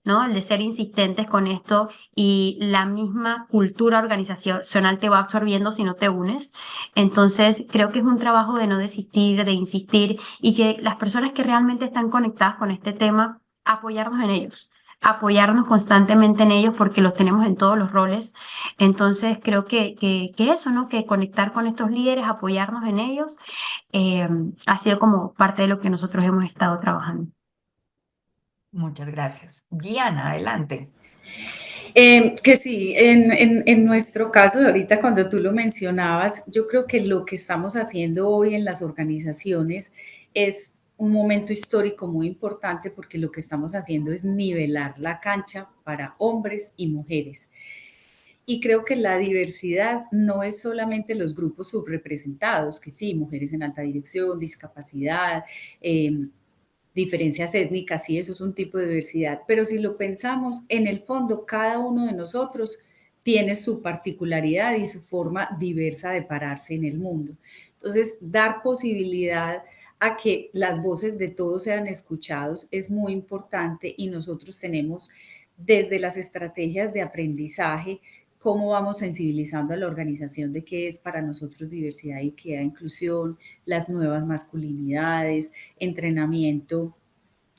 ¿no? El de ser insistentes con esto y la misma cultura organizacional te va absorbiendo si no te unes. Entonces, creo que es un trabajo de no desistir, de insistir y que las personas que realmente están conectadas con este tema, apoyarnos en ellos, apoyarnos constantemente en ellos porque los tenemos en todos los roles. Entonces, creo que eso, ¿no? Que conectar con estos líderes, apoyarnos en ellos, eh, ha sido como parte de lo que nosotros hemos estado trabajando. Muchas gracias. Diana, adelante. Que sí, en nuestro caso, de ahorita cuando tú lo mencionabas, yo creo que lo que estamos haciendo hoy en las organizaciones es un momento histórico muy importante porque lo que estamos haciendo es nivelar la cancha para hombres y mujeres. Y creo que la diversidad no es solamente los grupos subrepresentados, que sí, mujeres en alta dirección, discapacidad, diferencias étnicas, sí, eso es un tipo de diversidad, pero si lo pensamos, en el fondo, cada uno de nosotros tiene su particularidad y su forma diversa de pararse en el mundo. Entonces, dar posibilidad a que las voces de todos sean escuchados es muy importante y nosotros tenemos desde las estrategias de aprendizaje cómo vamos sensibilizando a la organización de qué es para nosotros diversidad, equidad, inclusión, las nuevas masculinidades, entrenamiento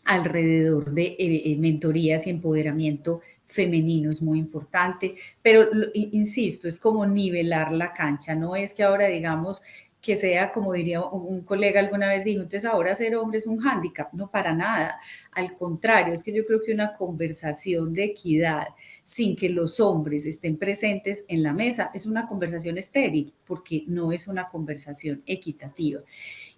alrededor de mentorías y empoderamiento femenino es muy importante, pero insisto, es como nivelar la cancha, no es que ahora digamos que sea, como diría un colega alguna vez dijo, entonces ahora ser hombre es un hándicap, no para nada, al contrario, es que yo creo que una conversación de equidad sin que los hombres estén presentes en la mesa es una conversación estéril, porque no es una conversación equitativa.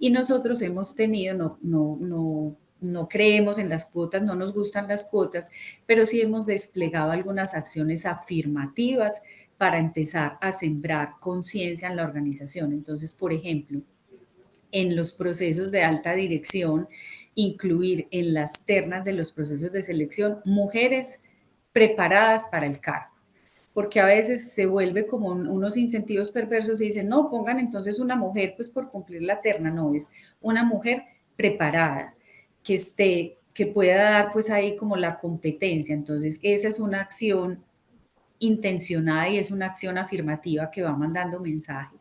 Y nosotros hemos tenido, no creemos en las cuotas, no nos gustan las cuotas, pero sí hemos desplegado algunas acciones afirmativas para empezar a sembrar conciencia en la organización. Entonces, por ejemplo, en los procesos de alta dirección, incluir en las ternas de los procesos de selección mujeres preparadas para el cargo, porque a veces se vuelve como unos incentivos perversos y dicen, no, pongan entonces una mujer pues por cumplir la terna, no, es una mujer preparada, que esté, que pueda dar pues ahí como la competencia, entonces esa es una acción intencionada y es una acción afirmativa que va mandando mensaje.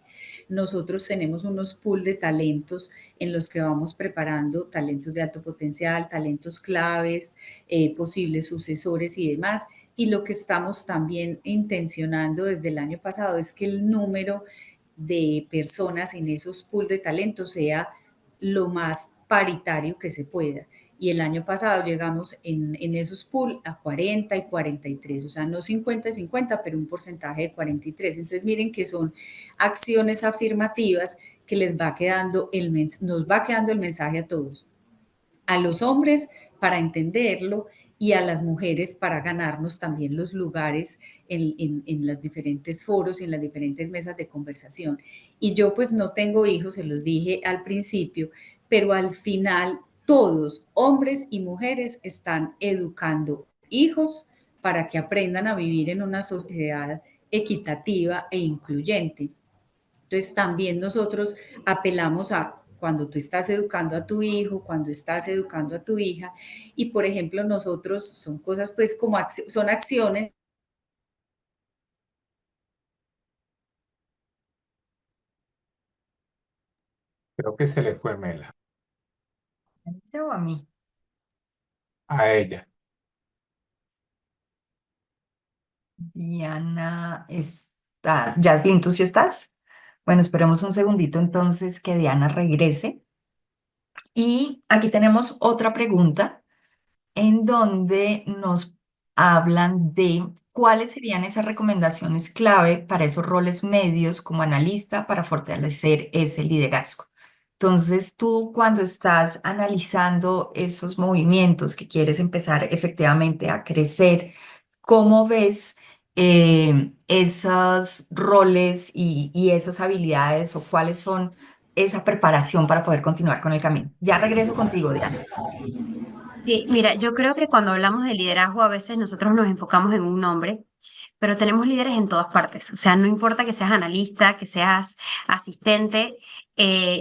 Nosotros tenemos unos pool de talentos en los que vamos preparando talentos de alto potencial, talentos claves, posibles sucesores y demás. Y lo que estamos también intencionando desde el año pasado es que el número de personas en esos pool de talentos sea lo más paritario que se pueda. Y el año pasado llegamos en esos pool a 40 y 43, o sea, no 50 y 50, pero un porcentaje de 43. Entonces, miren que son acciones afirmativas que les va quedando nos va quedando el mensaje a todos, a los hombres para entenderlo y a las mujeres para ganarnos también los lugares en los diferentes foros y en las diferentes mesas de conversación. Y yo pues no tengo hijos, se los dije al principio, pero al final todos, hombres y mujeres, están educando hijos para que aprendan a vivir en una sociedad equitativa e incluyente. Entonces también nosotros apelamos a cuando tú estás educando a tu hijo, cuando estás educando a tu hija, y por ejemplo nosotros son cosas pues como son acciones. Creo que se le fue Mela, ¿Yo a mí? a ella. Diana, ¿estás? Jaslyn, ¿tú sí estás? Bueno, esperemos un segundito entonces que Diana regrese. Y aquí tenemos otra pregunta en donde nos hablan de cuáles serían esas recomendaciones clave para esos roles medios como analista para fortalecer ese liderazgo. Entonces, tú cuando estás analizando esos movimientos que quieres empezar efectivamente a crecer, ¿cómo ves esos roles y esas habilidades o cuáles son esa preparación para poder continuar con el camino? Ya regreso contigo, Diana. Sí, mira, yo creo que cuando hablamos de liderazgo a veces nosotros nos enfocamos en un nombre, pero tenemos líderes en todas partes. O sea, no importa que seas analista, que seas asistente,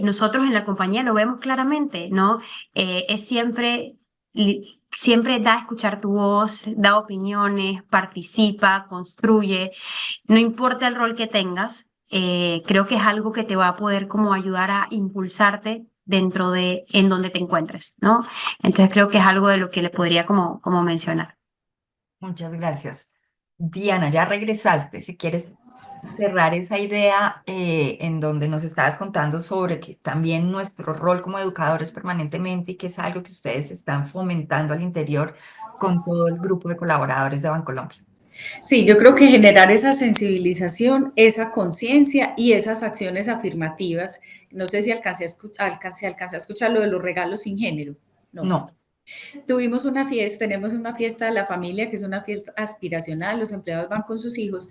nosotros en la compañía lo vemos claramente, ¿no? Es siempre, siempre da a escuchar tu voz, da opiniones, participa, construye, no importa el rol que tengas, creo que es algo que te va a poder como ayudar a impulsarte dentro de en donde te encuentres, ¿no? Entonces creo que es algo de lo que le podría como mencionar. Muchas gracias. Diana, ya regresaste. Si quieres cerrar esa idea en donde nos estabas contando sobre que también nuestro rol como educadores permanentemente y que es algo que ustedes están fomentando al interior con todo el grupo de colaboradores de Bancolombia. Sí, yo creo que generar esa sensibilización, esa conciencia y esas acciones afirmativas, no sé si alcancé a escuchar lo de los regalos sin género, no. No. Tuvimos una fiesta, tenemos una fiesta de la familia que es una fiesta aspiracional, los empleados van con sus hijos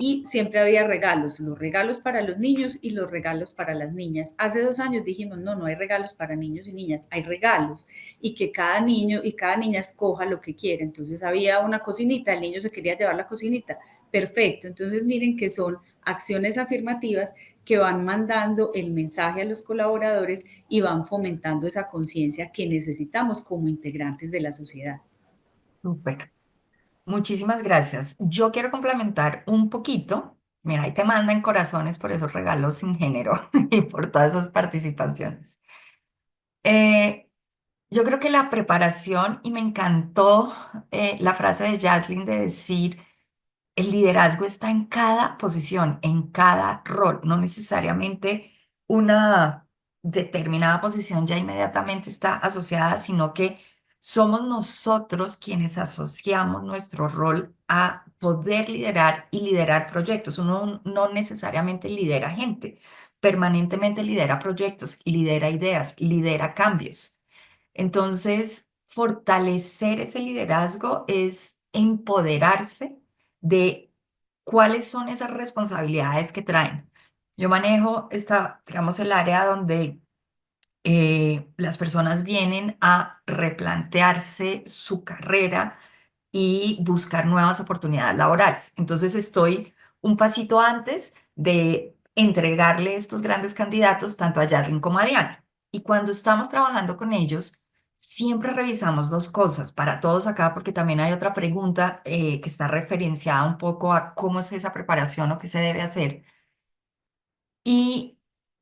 y siempre había regalos, los regalos para los niños y los regalos para las niñas. Hace 2 años dijimos, no, no hay regalos para niños y niñas, hay regalos y que cada niño y cada niña escoja lo que quiere. Entonces había una cocinita, el niño se quería llevar la cocinita, perfecto. Entonces miren que son acciones afirmativas que van mandando el mensaje a los colaboradores y van fomentando esa conciencia que necesitamos como integrantes de la sociedad. Súper. Muchísimas gracias. Yo quiero complementar un poquito. Mira, ahí te mandan corazones por esos regalos sin género y por todas esas participaciones. Eh, yo creo que la preparación, y me encantó la frase de Jaslyn de decir, el liderazgo está en cada posición, en cada rol, no necesariamente una determinada posición ya inmediatamente está asociada, sino que somos nosotros quienes asociamos nuestro rol a poder liderar y liderar proyectos. Uno no necesariamente lidera gente, permanentemente lidera proyectos, lidera ideas, lidera cambios. Entonces, fortalecer ese liderazgo es empoderarse de cuáles son esas responsabilidades que traen. Yo manejo esta, digamos, el área donde las personas vienen a replantearse su carrera y buscar nuevas oportunidades laborales. Entonces estoy un pasito antes de entregarle estos grandes candidatos tanto a Yarlin como a Diana. Y cuando estamos trabajando con ellos, siempre revisamos dos cosas para todos acá, porque también hay otra pregunta que está referenciada un poco a cómo es esa preparación o qué se debe hacer. Y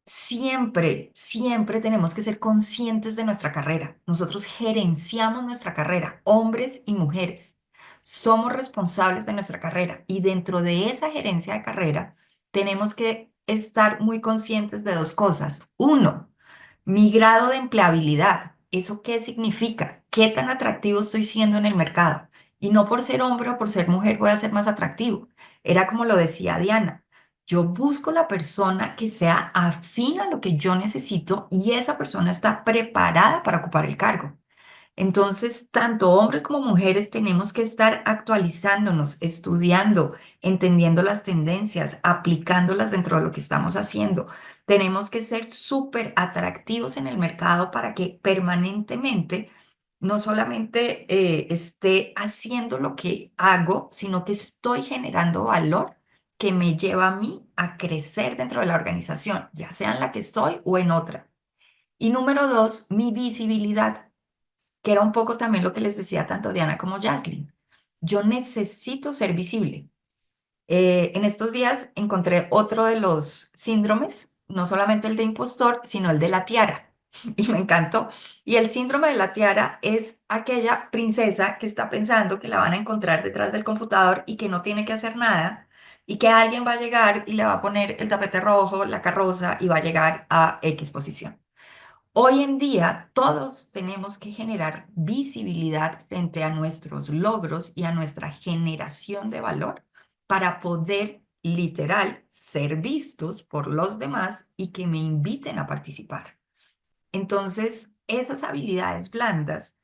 siempre, siempre tenemos que ser conscientes de nuestra carrera. Nosotros gerenciamos nuestra carrera, hombres y mujeres. Somos responsables de nuestra carrera y dentro de esa gerencia de carrera tenemos que estar muy conscientes de dos cosas. Uno, mi grado de empleabilidad. ¿Eso qué significa? ¿Qué tan atractivo estoy siendo en el mercado? Y no por ser hombre o por ser mujer voy a ser más atractivo. Era como lo decía Diana. Yo busco la persona que sea afín a lo que yo necesito y esa persona está preparada para ocupar el cargo. Entonces, tanto hombres como mujeres tenemos que estar actualizándonos, estudiando, entendiendo las tendencias, aplicándolas dentro de lo que estamos haciendo. Tenemos que ser súper atractivos en el mercado para que permanentemente no solamente esté haciendo lo que hago, sino que estoy generando valor que me lleva a mí a crecer dentro de la organización, ya sea en la que estoy o en otra. Y número dos, mi visibilidad, que era un poco también lo que les decía tanto Diana como Jaslyn. Yo necesito ser visible. En estos días encontré otro de los síndromes, no solamente el de impostor, sino el de la tiara. Y me encantó. Y el síndrome de la tiara es aquella princesa que está pensando que la van a encontrar detrás del computador y que no tiene que hacer nada y que alguien va a llegar y le va a poner el tapete rojo, la carroza y va a llegar a X posición. Hoy en día todos tenemos que generar visibilidad frente a nuestros logros y a nuestra generación de valor para poder literal ser vistos por los demás y que me inviten a participar. Entonces, esas habilidades blandas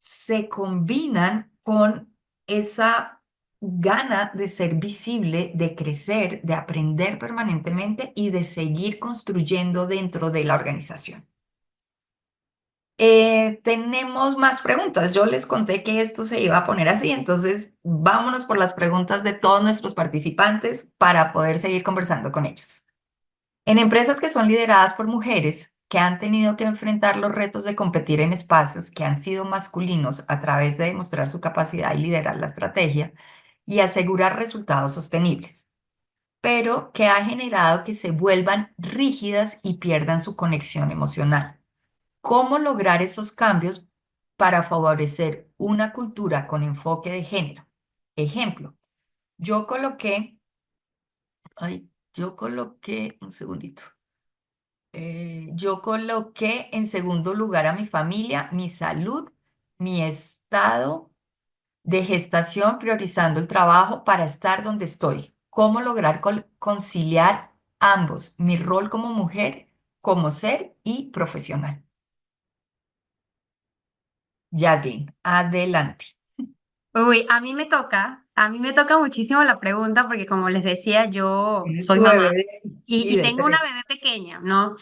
se combinan con esa gana de ser visible, de crecer, de aprender permanentemente y de seguir construyendo dentro de la organización. Tenemos más preguntas. Yo les conté que esto se iba a poner así, entonces vámonos por las preguntas de todos nuestros participantes para poder seguir conversando con ellos. En empresas que son lideradas por mujeres que han tenido que enfrentar los retos de competir en espacios que han sido masculinos a través de demostrar su capacidad y liderar la estrategia y asegurar resultados sostenibles, pero que ha generado que se vuelvan rígidas y pierdan su conexión emocional. ¿Cómo lograr esos cambios para favorecer una cultura con enfoque de género? Ejemplo, yo coloqué, un segundito. Yo coloqué en segundo lugar a mi familia, mi salud, mi estado de gestación, priorizando el trabajo para estar donde estoy. ¿Cómo lograr conciliar ambos, mi rol como mujer, como ser y profesional? Yaslin, adelante. Uy, a mí me toca A mí me toca muchísimo la pregunta porque como les decía, yo Tienes soy tu mamá bebé y y de tengo una tres. bebé pequeña, ¿no?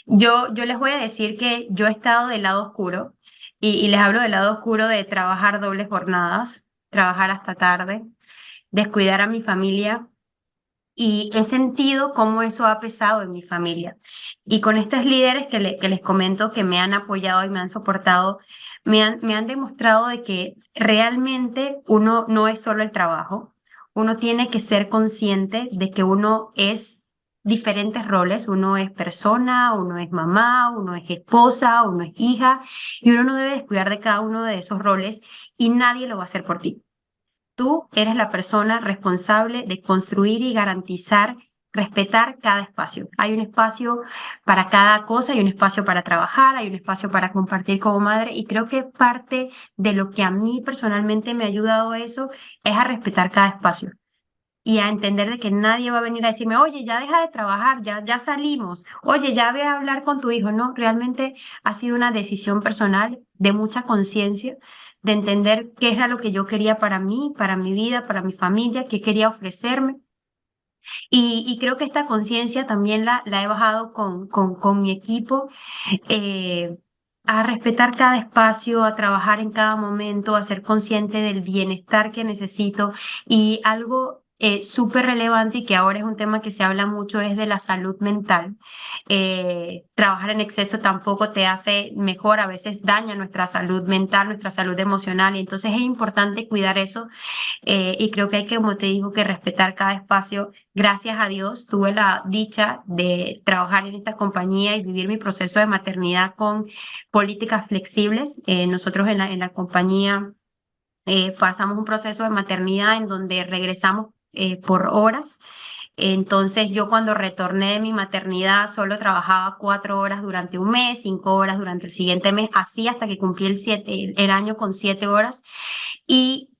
Yo les voy a decir que yo he estado del lado oscuro y les hablo del lado oscuro de trabajar dobles jornadas, trabajar hasta tarde, descuidar a mi familia y he sentido cómo eso ha pesado en mi familia. Y con estos líderes que les comento que me han apoyado y me han soportado, me han demostrado de que realmente uno no es solo el trabajo, uno tiene que ser consciente de que uno es diferentes roles, uno es persona, uno es mamá, uno es esposa, uno es hija, y uno no debe descuidar de cada uno de esos roles y nadie lo va a hacer por ti. Tú eres la persona responsable de construir y garantizar, respetar cada espacio. Hay un espacio para cada cosa, hay un espacio para trabajar, hay un espacio para compartir como madre y creo que parte de lo que a mí personalmente me ha ayudado a eso es a respetar cada espacio y a entender de que nadie va a venir a decirme, oye, ya deja de trabajar, ya salimos, oye, ya ve a hablar con tu hijo. No, realmente ha sido una decisión personal de mucha conciencia, de entender qué era lo que yo quería para mí, para mi vida, para mi familia, qué quería ofrecerme. Y creo que esta conciencia también la he bajado con mi equipo. eh, a respetar cada espacio, a trabajar en cada momento, a ser consciente del bienestar que necesito. Y algo súper relevante y que ahora es un tema que se habla mucho es de la salud mental. Trabajar en exceso tampoco te hace mejor, a veces daña nuestra salud mental, nuestra salud emocional y entonces es importante cuidar eso y creo que hay que, como te digo, que respetar cada espacio. Gracias a Dios tuve la dicha de trabajar en esta compañía y vivir mi proceso de maternidad con políticas flexibles. Nosotros en la compañía pasamos un proceso de maternidad en donde regresamos por horas. Entonces yo cuando retorné de mi maternidad solo trabajaba 4 horas durante un mes, 5 horas durante el siguiente mes, así hasta que cumplí el año con 7 horas. Y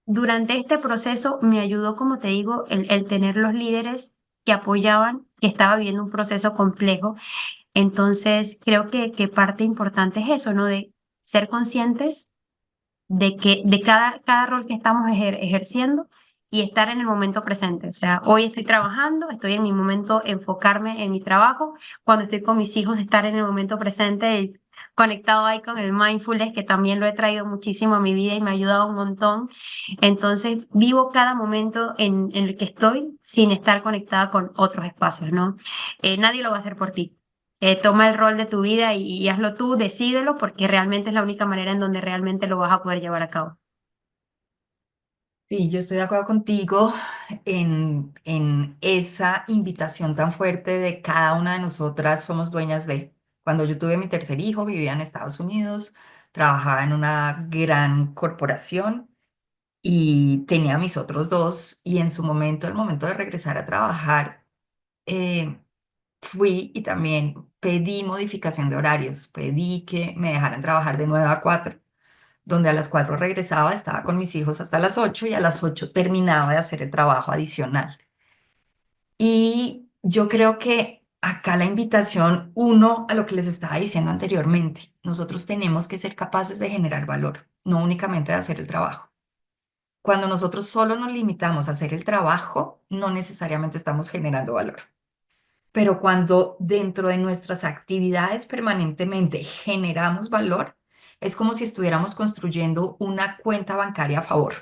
durante este proceso me ayudó, como te digo, el tener los líderes que apoyaban, que estaba viviendo un proceso complejo. Entonces, creo que parte importante es eso, ¿no? De ser conscientes de que de cada rol que estamos ejerciendo y estar en el momento presente. O sea, hoy estoy trabajando, estoy en mi momento, enfocarme en mi trabajo. Cuando estoy con mis hijos, estar en el momento presente, conectado ahí con el mindfulness, que también lo he traído muchísimo a mi vida y me ha ayudado un montón. Entonces, vivo cada momento en el que estoy sin estar conectada con otros espacios, ¿no? Nadie lo va a hacer por ti. Toma el rol de tu vida y hazlo tú, decídelo, porque realmente es la única manera en donde realmente lo vas a poder llevar a cabo. Sí, yo estoy de acuerdo contigo en esa invitación tan fuerte de cada una de nosotras somos dueñas de. Cuando yo tuve mi tercer hijo, vivía en Estados Unidos, trabajaba en una gran corporación y tenía mis otros dos y en su momento, el momento de regresar a trabajar, eh, fui y también pedí modificación de horarios, pedí que me dejaran trabajar de 9 a 4 donde a las 4 regresaba, estaba con mis hijos hasta las 8 y a las 8 terminaba de hacer el trabajo adicional. Y yo creo que acá la invitación, uno, a lo que les estaba diciendo anteriormente, nosotros tenemos que ser capaces de generar valor, no únicamente de hacer el trabajo. Cuando nosotros solo nos limitamos a hacer el trabajo, no necesariamente estamos generando valor. Pero cuando dentro de nuestras actividades permanentemente generamos valor, es como si estuviéramos construyendo una cuenta bancaria a favor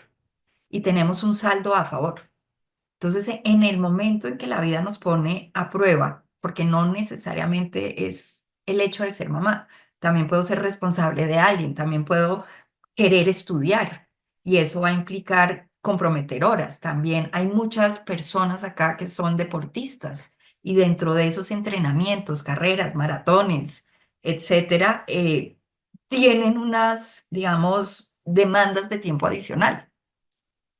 y tenemos un saldo a favor. Entonces, en el momento en que la vida nos pone a prueba, porque no necesariamente es el hecho de ser mamá, también puedo ser responsable de alguien, también puedo querer estudiar y eso va a implicar comprometer horas. También hay muchas personas acá que son deportistas y dentro de esos entrenamientos, carreras, maratones, etcétera, tienen unas, digamos, demandas de tiempo adicional.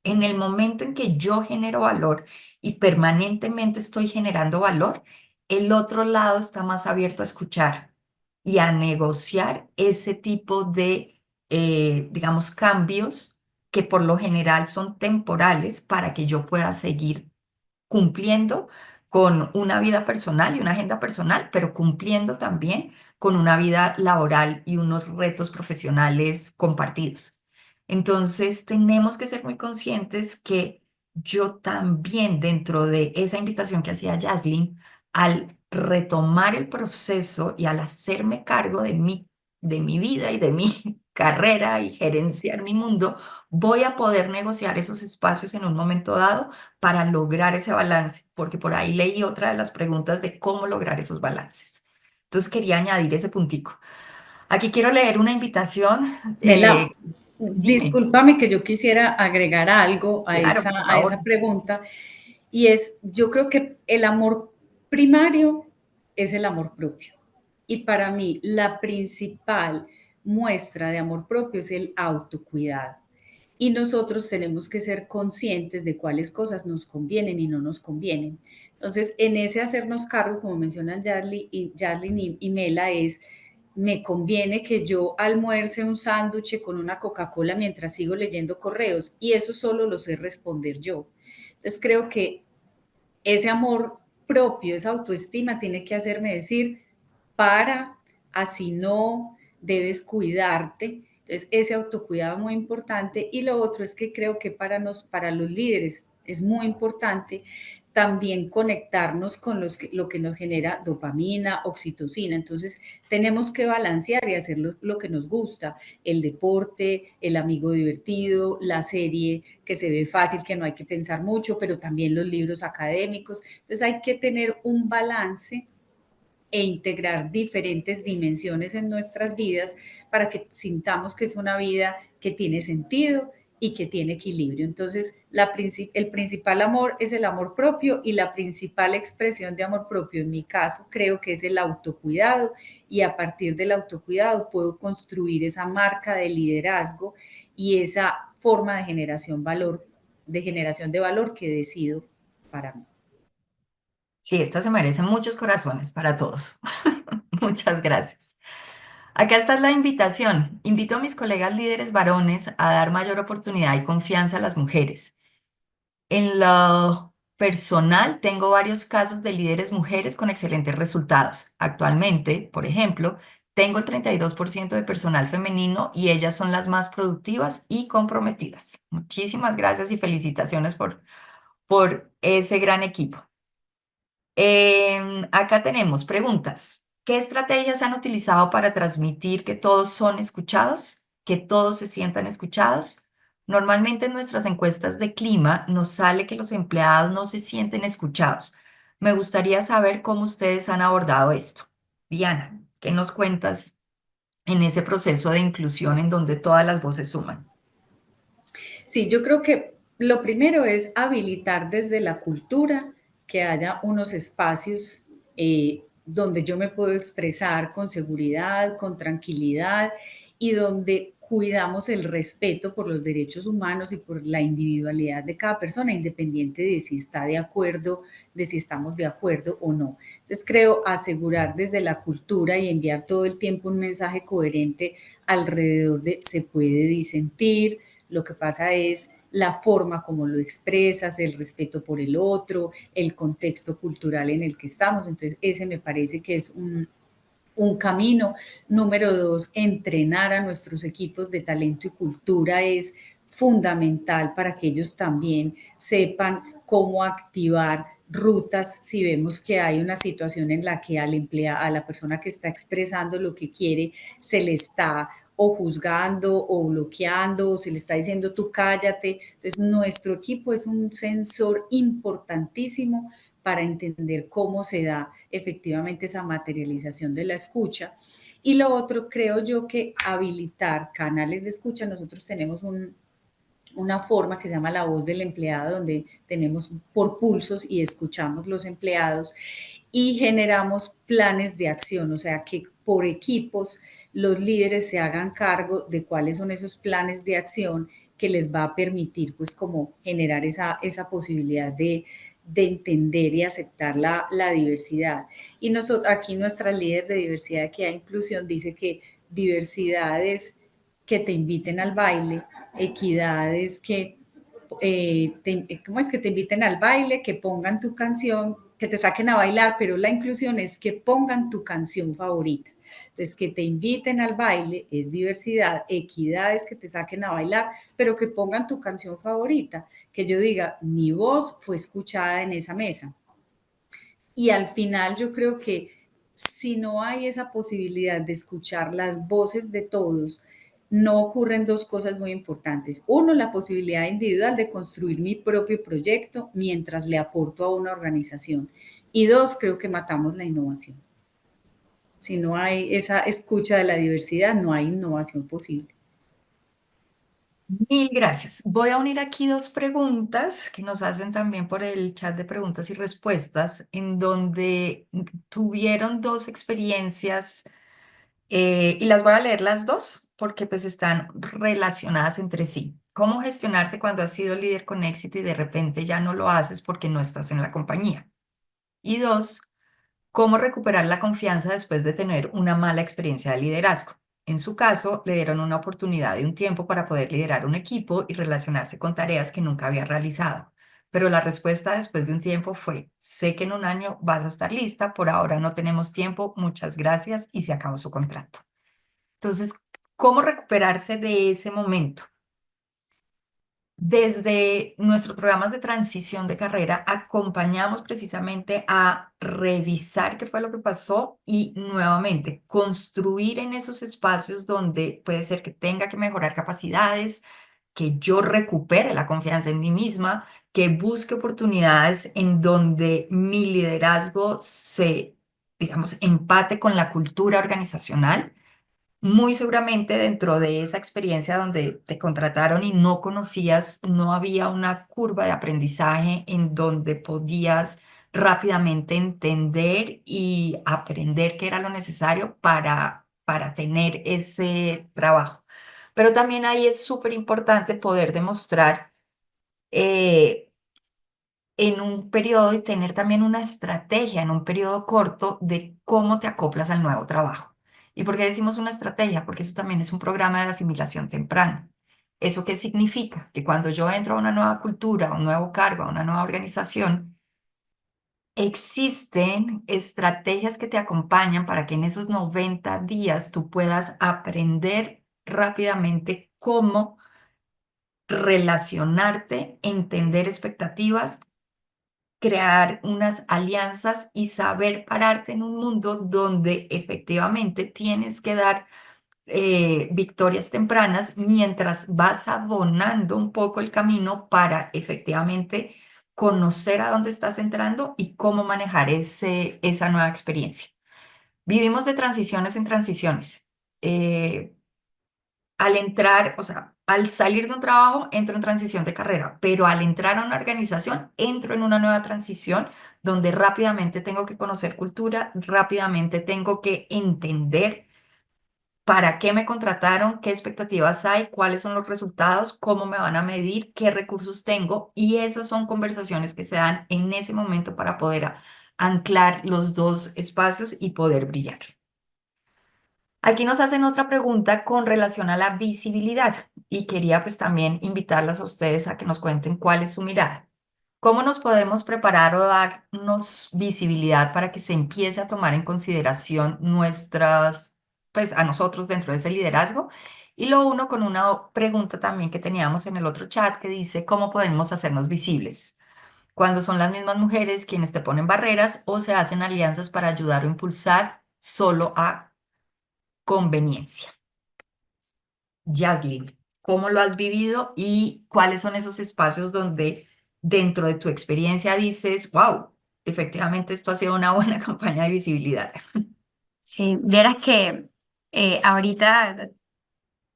En el momento en que yo genero valor y permanentemente estoy generando valor, el otro lado está más abierto a escuchar y a negociar ese tipo de, digamos, cambios que por lo general son temporales para que yo pueda seguir cumpliendo con una vida personal y una agenda personal, pero cumpliendo también con una vida laboral y unos retos profesionales compartidos. Entonces, tenemos que ser muy conscientes que yo también, dentro de esa invitación que hacía Jaslyn, al retomar el proceso y al hacerme cargo de mi vida y de mi carrera y gerenciar mi mundo, voy a poder negociar esos espacios en un momento dado para lograr ese balance, porque por ahí leí otra de las preguntas de cómo lograr esos balances. Entonces, quería añadir ese puntico. Aquí quiero leer una invitación. Mela, Dime, discúlpame que yo quisiera agregar algo claro, por a favor. esa pregunta, y es, yo creo que el amor primario es el amor propio. Y para mí, la principal muestra de amor propio es el autocuidado. Y nosotros tenemos que ser conscientes de cuáles cosas nos convienen y no nos convienen. Entonces, en ese hacernos cargo, como mencionan Jarly y Mela, es, me conviene que yo almuerce un sándwich con una Coca-Cola mientras sigo leyendo correos, y eso solo lo sé responder yo. Entonces, creo que ese amor propio, esa autoestima tiene que hacerme decir, para, así no, debes cuidarte. Entonces, ese autocuidado es muy importante. Y lo otro es que creo que para los líderes es muy importante también conectarnos con lo que nos genera dopamina, oxitocina. Entonces, tenemos que balancear y hacer lo que nos gusta, el deporte, el amigo divertido, la serie que se ve fácil, que no hay que pensar mucho, pero también los libros académicos. Entonces, hay que tener un balance e integrar diferentes dimensiones en nuestras vidas para que sintamos que es una vida que tiene sentido y que tiene equilibrio. Entonces, el principal amor es el amor propio, y la principal expresión de amor propio, en mi caso, creo que es el autocuidado, y a partir del autocuidado puedo construir esa marca de liderazgo y esa forma de generación de valor que decido para mí. Sí, esta se merece muchos corazones para todos. Muchas gracias. Acá está la invitación. Invito a mis colegas líderes varones a dar mayor oportunidad y confianza a las mujeres. En lo personal, tengo varios casos de líderes mujeres con excelentes resultados. Actualmente, por ejemplo, tengo el 32% de personal femenino y ellas son las más productivas y comprometidas. Muchísimas gracias y felicitaciones por ese gran equipo. Acá tenemos preguntas. ¿Qué estrategias han utilizado para transmitir que todos son escuchados, que todos se sientan escuchados? Normalmente en nuestras encuestas de clima nos sale que los empleados no se sienten escuchados. Me gustaría saber cómo ustedes han abordado esto. Diana, ¿qué nos cuentas en ese proceso de inclusión en donde todas las voces suman? Sí, yo creo que lo primero es habilitar desde la cultura que haya unos espacios donde yo me puedo expresar con seguridad, con tranquilidad, y donde cuidamos el respeto por los derechos humanos y por la individualidad de cada persona, independiente de si está de acuerdo, de si estamos de acuerdo o no. Entonces, creo asegurar desde la cultura y enviar todo el tiempo un mensaje coherente alrededor de se puede disentir. Lo que pasa es la forma como lo expresas, el respeto por el otro, el contexto cultural en el que estamos. Entonces, ese me parece que es un camino. Número dos, entrenar a nuestros equipos de talento y cultura es fundamental para que ellos también sepan cómo activar rutas si vemos que hay una situación en la que a la persona que está expresando lo que quiere se le está o juzgando o bloqueando o se le está diciendo tú cállate. Entonces, nuestro equipo es un sensor importantísimo para entender cómo se da efectivamente esa materialización de la escucha. Y lo otro, creo yo que habilitar canales de escucha. Nosotros tenemos una forma que se llama la voz del empleado, donde tenemos por pulsos y escuchamos los empleados y generamos planes de acción, o sea, que por equipos los líderes se hagan cargo de cuáles son esos planes de acción que les va a permitir, pues, como generar esa posibilidad de entender y aceptar la diversidad. Y nosotros, aquí nuestra líder de diversidad, equidad e inclusión, dice que diversidad es que te inviten al baile, equidad es que ¿cómo es que te inviten al baile, que pongan tu canción, que te saquen a bailar, pero la inclusión es que pongan tu canción favorita? Entonces, que te inviten al baile es diversidad, equidad es que te saquen a bailar, pero que pongan tu canción favorita, que yo diga, mi voz fue escuchada en esa mesa. Y al final yo creo que si no hay esa posibilidad de escuchar las voces de todos, no ocurren dos cosas muy importantes. Uno, la posibilidad individual de construir mi propio proyecto mientras le aporto a una organización. Y dos, creo que matamos la innovación. Si no hay esa escucha de la diversidad, no hay innovación posible. Mil gracias. Voy a unir aquí dos preguntas que nos hacen también por el chat de preguntas y respuestas, en donde tuvieron dos experiencias y las voy a leer las dos porque pues están relacionadas entre sí. ¿Cómo gestionarse cuando has sido líder con éxito y de repente ya no lo haces porque no estás en la compañía? Y dos, ¿cómo recuperar la confianza después de tener una mala experiencia de liderazgo? En su caso, le dieron una oportunidad de un tiempo para poder liderar un equipo y relacionarse con tareas que nunca había realizado. Pero la respuesta después de un tiempo fue, sé que en un año vas a estar lista, por ahora no tenemos tiempo, muchas gracias y se acabó su contrato. Entonces, ¿cómo recuperarse de ese momento? Desde nuestros programas de transición de carrera, acompañamos precisamente a revisar qué fue lo que pasó y nuevamente construir en esos espacios donde puede ser que tenga que mejorar capacidades, que yo recupere la confianza en mí misma, que busque oportunidades en donde mi liderazgo se, digamos, empate con la cultura organizacional. Muy seguramente dentro de esa experiencia donde te contrataron y no conocías, no había una curva de aprendizaje en donde podías rápidamente entender y aprender qué era lo necesario para tener ese trabajo. Pero también ahí es súper importante poder demostrar eh, en un periodo y tener también una estrategia en un periodo corto de cómo te acoplas al nuevo trabajo. ¿Y por qué decimos una estrategia? Porque eso también es un programa de asimilación temprana. ¿Eso qué significa? Que cuando yo entro a una nueva cultura, a un nuevo cargo, a una nueva organización, existen estrategias que te acompañan para que en esos 90 días tú puedas aprender rápidamente cómo relacionarte, entender expectativas, crear unas alianzas y saber pararte en un mundo donde efectivamente tienes que dar victorias tempranas mientras vas abonando un poco el camino para efectivamente conocer a dónde estás entrando y cómo manejar esa nueva experiencia. Vivimos de transiciones en transiciones. Eh, Al entrar, o sea, al salir de un trabajo, entro en transición de carrera, pero al entrar a una organización, entro en una nueva transición donde rápidamente tengo que conocer cultura, rápidamente tengo que entender para qué me contrataron, qué expectativas hay, cuáles son los resultados, cómo me van a medir, qué recursos tengo, y esas son conversaciones que se dan en ese momento para poder anclar los dos espacios y poder brillar. Aquí nos hacen otra pregunta con relación a la visibilidad y quería pues también invitarlas a ustedes a que nos cuenten cuál es su mirada. ¿Cómo nos podemos preparar o darnos visibilidad para que se empiece a tomar en consideración nuestras, pues a nosotros dentro de ese liderazgo? Y lo uno con una pregunta también que teníamos en el otro chat que dice, ¿cómo podemos hacernos visibles? Cuando son las mismas mujeres quienes te ponen barreras o se hacen alianzas para ayudar o impulsar solo a conveniencia. Yaslin, ¿cómo lo has vivido y cuáles son esos espacios donde dentro de tu experiencia dices, wow, efectivamente esto ha sido una buena campaña de visibilidad? Sí, vieras que ahorita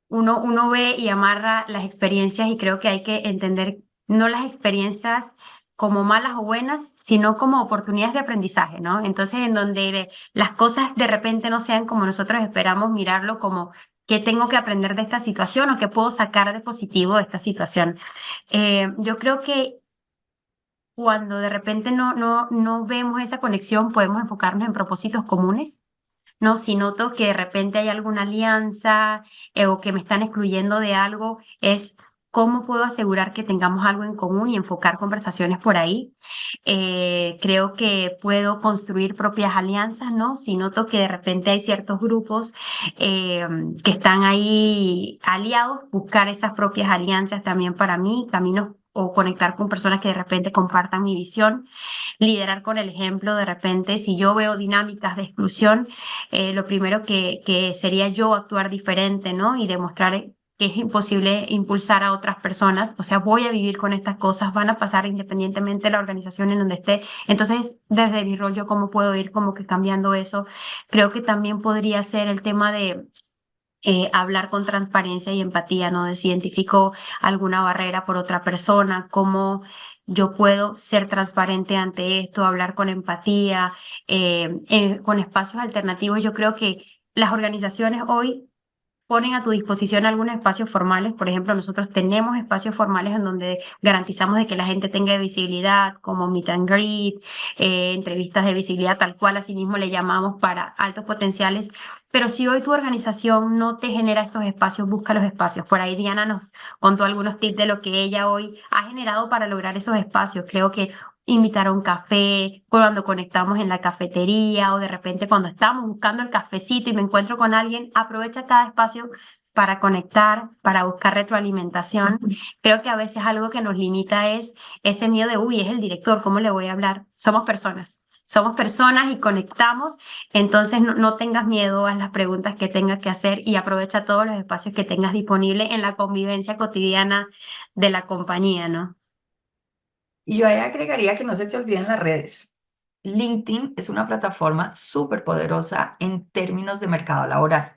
uno ve y amarra las experiencias y creo que hay que entender no las experiencias como malas o buenas, sino como oportunidades de aprendizaje, ¿no? Entonces, en donde las cosas de repente no sean como nosotros esperamos, mirarlo como qué tengo que aprender de esta situación o qué puedo sacar de positivo de esta situación. Yo creo que cuando de repente no vemos esa conexión, podemos enfocarnos en propósitos comunes, ¿no? Si noto que de repente hay alguna alianza o que me están excluyendo de algo, es ¿cómo puedo asegurar que tengamos algo en común y enfocar conversaciones por ahí? Creo que puedo construir propias alianzas, ¿no? Si noto que de repente hay ciertos grupos eh, que están ahí aliados, buscar esas propias alianzas también para mí, caminos o conectar con personas que de repente compartan mi visión, liderar con el ejemplo, de repente, si yo veo dinámicas de exclusión, lo primero que sería yo actuar diferente, ¿no? Y demostrar que es imposible impulsar a otras personas, o sea, voy a vivir con estas cosas, van a pasar independientemente de la organización en donde esté. Entonces, desde mi rol, yo cómo puedo ir como que cambiando eso. Creo que también podría ser el tema de hablar con transparencia y empatía, ¿no? De si identifico alguna barrera por otra persona, cómo yo puedo ser transparente ante esto, hablar con empatía, con espacios alternativos. Yo creo que las organizaciones hoy ponen a tu disposición algunos espacios formales. Por ejemplo, nosotros tenemos espacios formales en donde garantizamos de que la gente tenga visibilidad, como meet and greet, entrevistas de visibilidad, tal cual, así mismo le llamamos para altos potenciales. Pero si hoy tu organización no te genera estos espacios, busca los espacios. Por ahí Diana nos contó algunos tips de lo que ella hoy ha generado para lograr esos espacios. Creo que invitar a un café, cuando conectamos en la cafetería o de repente cuando estamos buscando el cafecito y me encuentro con alguien, aprovecha cada espacio para conectar, para buscar retroalimentación. Creo que a veces algo que nos limita es ese miedo de, uy, es el director, ¿cómo le voy a hablar? Somos personas. Somos personas y conectamos, entonces no tengas miedo a las preguntas que tengas que hacer y aprovecha todos los espacios que tengas disponibles en la convivencia cotidiana de la compañía, ¿no? Y yo ahí agregaría que no se te olviden las redes. LinkedIn es una plataforma súper poderosa en términos de mercado laboral.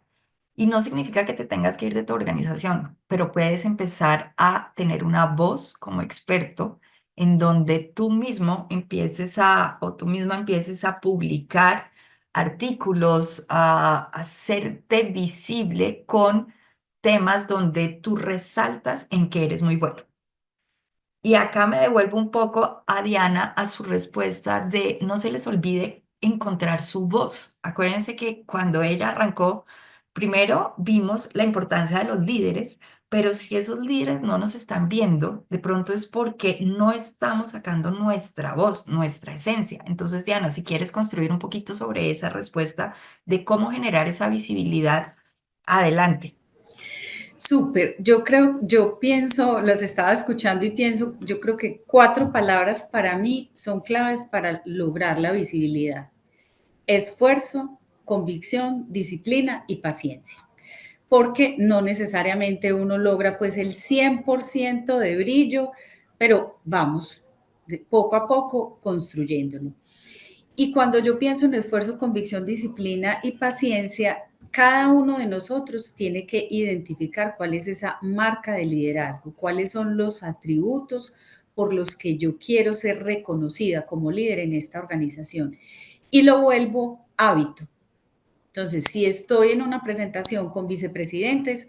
Y no significa que te tengas que ir de tu organización, pero puedes empezar a tener una voz como experto en donde tú mismo empieces a, o tú misma empieces a publicar artículos, a hacerte visible con temas donde tú resaltas en que eres muy bueno. Y acá me devuelvo un poco a Diana a su respuesta de no se les olvide encontrar su voz. Acuérdense que cuando ella arrancó, primero vimos la importancia de los líderes, pero si esos líderes no nos están viendo, de pronto es porque no estamos sacando nuestra voz, nuestra esencia. Entonces, Diana, si quieres construir un poquito sobre esa respuesta de cómo generar esa visibilidad, adelante. Súper, yo pienso, los estaba escuchando y pienso, yo creo que 4 palabras para mí son claves para lograr la visibilidad: esfuerzo, convicción, disciplina y paciencia. Porque no necesariamente uno logra pues el 100% de brillo, pero vamos poco a poco construyéndolo. Y cuando yo pienso en esfuerzo, convicción, disciplina y paciencia, cada uno de nosotros tiene que identificar cuál es esa marca de liderazgo, cuáles son los atributos por los que yo quiero ser reconocida como líder en esta organización. Y lo vuelvo hábito. Entonces, si estoy en una presentación con vicepresidentes,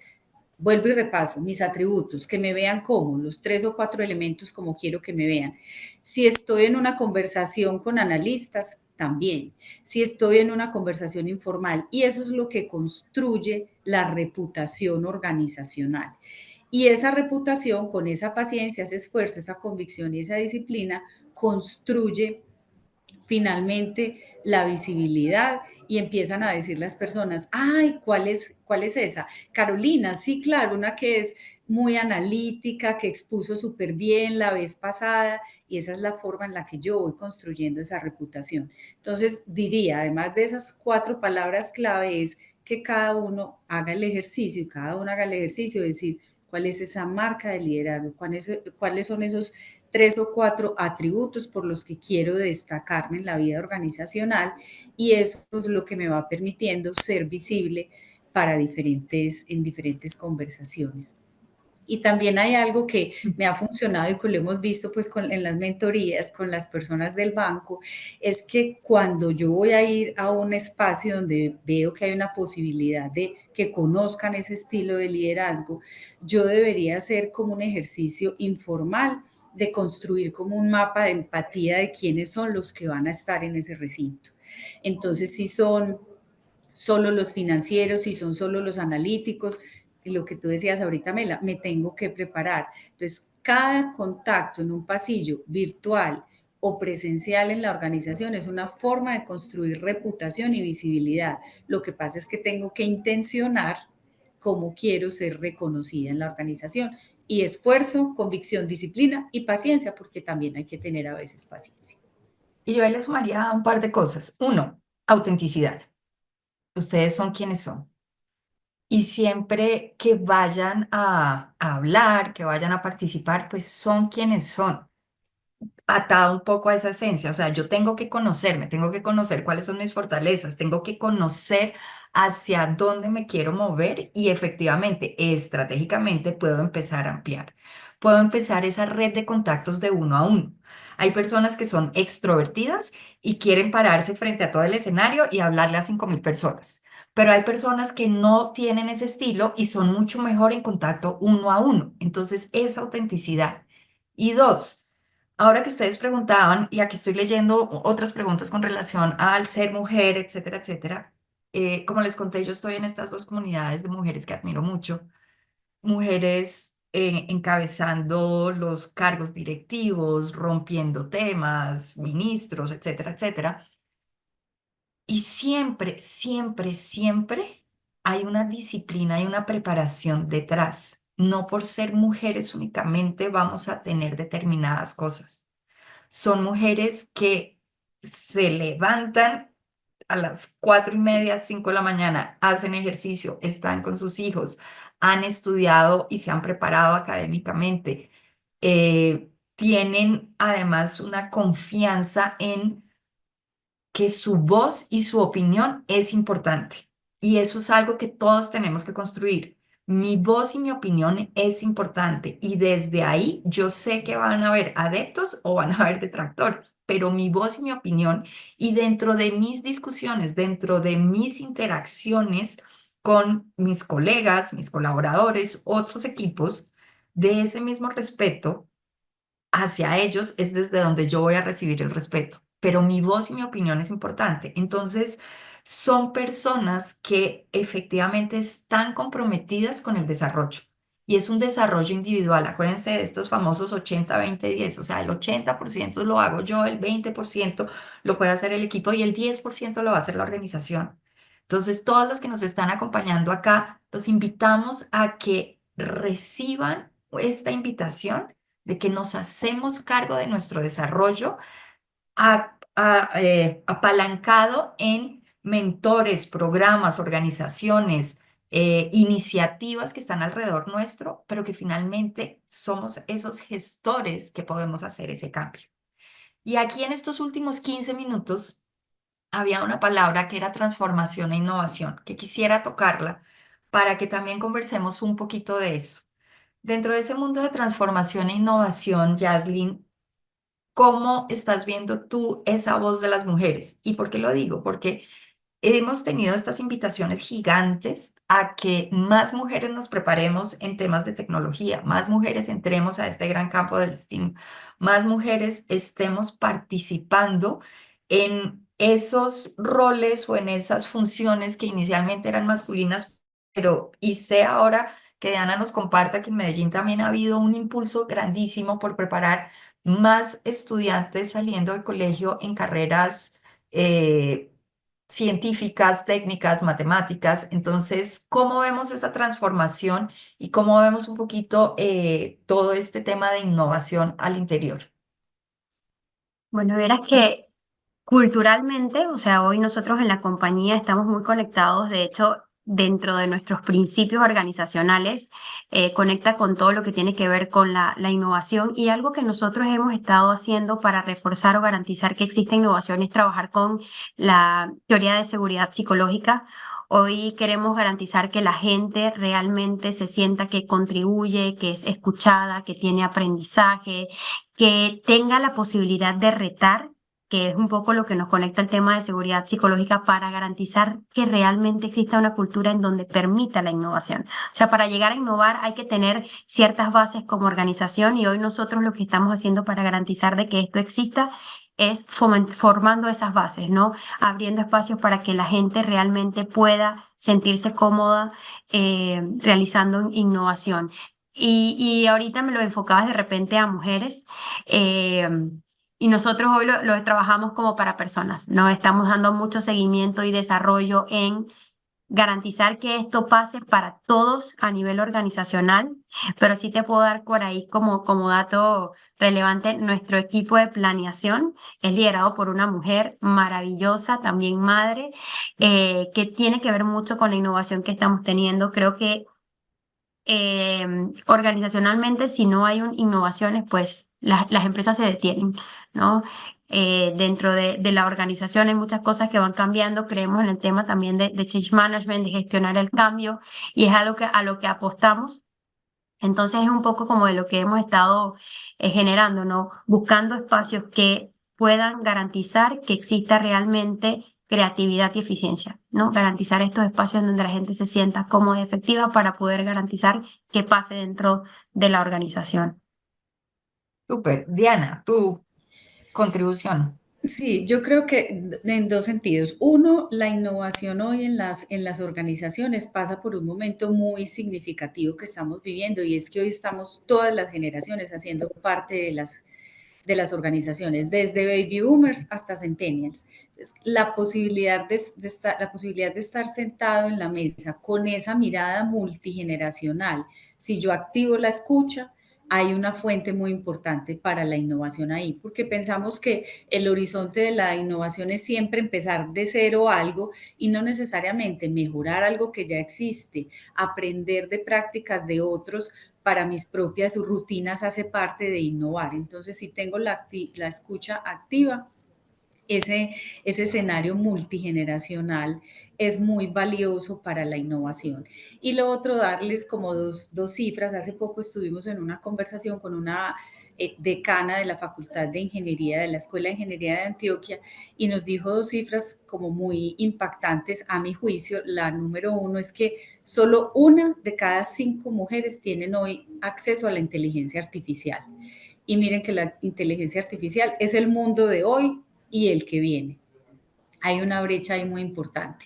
vuelvo y repaso mis atributos, que me vean como los 3 o 4 elementos como quiero que me vean. Si estoy en una conversación con analistas, también. Si estoy en una conversación informal, y eso es lo que construye la reputación organizacional. Y esa reputación, con esa paciencia, ese esfuerzo, esa convicción y esa disciplina, construye finalmente la visibilidad y empiezan a decir las personas, ay, cuál es esa? Carolina, sí, claro, una que es muy analítica, que expuso súper bien la vez pasada, y esa es la forma en la que yo voy construyendo esa reputación. Entonces, diría, además de esas 4 palabras clave, es que cada uno haga el ejercicio y cada uno haga el ejercicio de decir cuál es esa marca de liderazgo, cuáles son esos 3 o 4 atributos por los que quiero destacarme en la vida organizacional, y eso es lo que me va permitiendo ser visible en diferentes conversaciones. Y también hay algo que me ha funcionado y que lo hemos visto pues en las mentorías con las personas del banco, es que cuando yo voy a ir a un espacio donde veo que hay una posibilidad de que conozcan ese estilo de liderazgo, yo debería hacer como un ejercicio informal de construir como un mapa de empatía de quiénes son los que van a estar en ese recinto. Entonces, si son solo los financieros, si son solo los analíticos, lo que tú decías ahorita, Mela, me tengo que preparar. Entonces, cada contacto en un pasillo virtual o presencial en la organización es una forma de construir reputación y visibilidad. Lo que pasa es que tengo que intencionar cómo quiero ser reconocida en la organización. Y esfuerzo, convicción, disciplina y paciencia, porque también hay que tener a veces paciencia. Y yo ahí le sumaría un par de cosas. Uno, autenticidad. Ustedes son quienes son. Y siempre que vayan a hablar, que vayan a participar, pues son quienes son, atado un poco a esa esencia. O sea, yo tengo que conocerme, tengo que conocer cuáles son mis fortalezas, tengo que conocer hacia dónde me quiero mover y efectivamente, estratégicamente, puedo empezar a ampliar. Puedo empezar esa red de contactos de uno a uno. Hay personas que son extrovertidas y quieren pararse frente a todo el escenario y hablarle a 5.000 personas. Pero hay personas que no tienen ese estilo y son mucho mejor en contacto uno a uno. Entonces, esa autenticidad. Y dos, ahora que ustedes preguntaban, y aquí estoy leyendo otras preguntas con relación al ser mujer, etcétera, etcétera. Como les conté, yo estoy en estas dos comunidades de mujeres que admiro mucho. Mujeres encabezando los cargos directivos, rompiendo temas, ministros, etcétera, etcétera. Y siempre, siempre, siempre hay una disciplina y una preparación detrás. No por ser mujeres únicamente vamos a tener determinadas cosas. Son mujeres que se levantan a las 4:30, 5 de la mañana, hacen ejercicio, están con sus hijos, han estudiado y se han preparado académicamente. Tienen además una confianza en que su voz y su opinión es importante. Y eso es algo que todos tenemos que construir. Mi voz y mi opinión es importante y desde ahí yo sé que van a haber adeptos o van a haber detractores, pero mi voz y mi opinión y dentro de mis discusiones, dentro de mis interacciones con mis colegas, mis colaboradores, otros equipos, de ese mismo respeto hacia ellos es desde donde yo voy a recibir el respeto, pero mi voz y mi opinión es importante. Entonces, son personas que efectivamente están comprometidas con el desarrollo y es un desarrollo individual. Acuérdense de estos famosos 80-20-10, o sea, el 80% lo hago yo, el 20% lo puede hacer el equipo y el 10% lo va a hacer la organización. Entonces, todos los que nos están acompañando acá, los invitamos a que reciban esta invitación de que nos hacemos cargo de nuestro desarrollo apalancado en mentores, programas, organizaciones, iniciativas que están alrededor nuestro, pero que finalmente somos esos gestores que podemos hacer ese cambio. Y aquí en estos últimos 15 minutos había una palabra que era transformación e innovación, que quisiera tocarla para que también conversemos un poquito de eso. Dentro de ese mundo de transformación e innovación, Yaslin, ¿cómo estás viendo tú esa voz de las mujeres? ¿Y por qué lo digo? Porque hemos tenido estas invitaciones gigantes a que más mujeres nos preparemos en temas de tecnología, más mujeres entremos a este gran campo del STEAM, más mujeres estemos participando en esos roles o en esas funciones que inicialmente eran masculinas, pero y sé ahora que Diana nos comparta que en Medellín también ha habido un impulso grandísimo por preparar más estudiantes saliendo de colegio en carreras científicas, técnicas, matemáticas. Entonces, ¿cómo vemos esa transformación y cómo vemos un poquito todo este tema de innovación al interior? Bueno, verás que culturalmente, o sea, hoy nosotros en la compañía estamos muy conectados, de hecho, dentro de nuestros principios organizacionales, conecta con todo lo que tiene que ver con la innovación y algo que nosotros hemos estado haciendo para reforzar o garantizar que exista innovación es trabajar con la teoría de seguridad psicológica. Hoy queremos garantizar que la gente realmente se sienta que contribuye, que es escuchada, que tiene aprendizaje, que tenga la posibilidad de retar, que es un poco lo que nos conecta al tema de seguridad psicológica para garantizar que realmente exista una cultura en donde permita la innovación. O sea, para llegar a innovar hay que tener ciertas bases como organización y hoy nosotros lo que estamos haciendo para garantizar de que esto exista es formando esas bases, ¿no? Abriendo espacios para que la gente realmente pueda sentirse cómoda realizando innovación. Y ahorita me lo enfocabas de repente a mujeres. eh, y nosotros hoy lo trabajamos como para personas, ¿no? Estamos dando mucho seguimiento y desarrollo en garantizar que esto pase para todos a nivel organizacional, pero sí te puedo dar por ahí como dato relevante, nuestro equipo de planeación es liderado por una mujer maravillosa, también madre, que tiene que ver mucho con la innovación que estamos teniendo. Creo que organizacionalmente, si no hay innovaciones, pues las empresas se detienen, ¿no? Dentro de la organización hay muchas cosas que van cambiando. Creemos en el tema también de change management, de gestionar el cambio, y es algo a lo que apostamos. Entonces es un poco como de lo que hemos estado generando, ¿no? Buscando espacios que puedan garantizar que exista realmente creatividad y eficiencia, ¿no? Garantizar estos espacios donde la gente se sienta cómoda y efectiva para poder garantizar que pase dentro de la organización. Súper. Diana, tu contribución. Sí, yo creo que en dos sentidos. Uno, la innovación hoy en las organizaciones pasa por un momento muy significativo que estamos viviendo y es que hoy estamos todas las generaciones haciendo parte de las organizaciones, desde baby boomers hasta centennials. Entonces, la posibilidad de estar sentado en la mesa con esa mirada multigeneracional, si yo activo la escucha, hay una fuente muy importante para la innovación ahí, porque pensamos que el horizonte de la innovación es siempre empezar de cero algo y no necesariamente mejorar algo que ya existe, aprender de prácticas de otros para mis propias rutinas hace parte de innovar. Entonces, si tengo la escucha activa, ese escenario multigeneracional es muy valioso para la innovación. Y lo otro, darles como dos cifras. Hace poco estuvimos en una conversación con una decana de la Facultad de Ingeniería de la Escuela de Ingeniería de Antioquia y nos dijo dos cifras como muy impactantes a mi juicio. La número uno es que solo una de cada 5 mujeres tienen hoy acceso a la inteligencia artificial. Y miren que la inteligencia artificial es el mundo de hoy y el que viene. Hay una brecha ahí muy importante.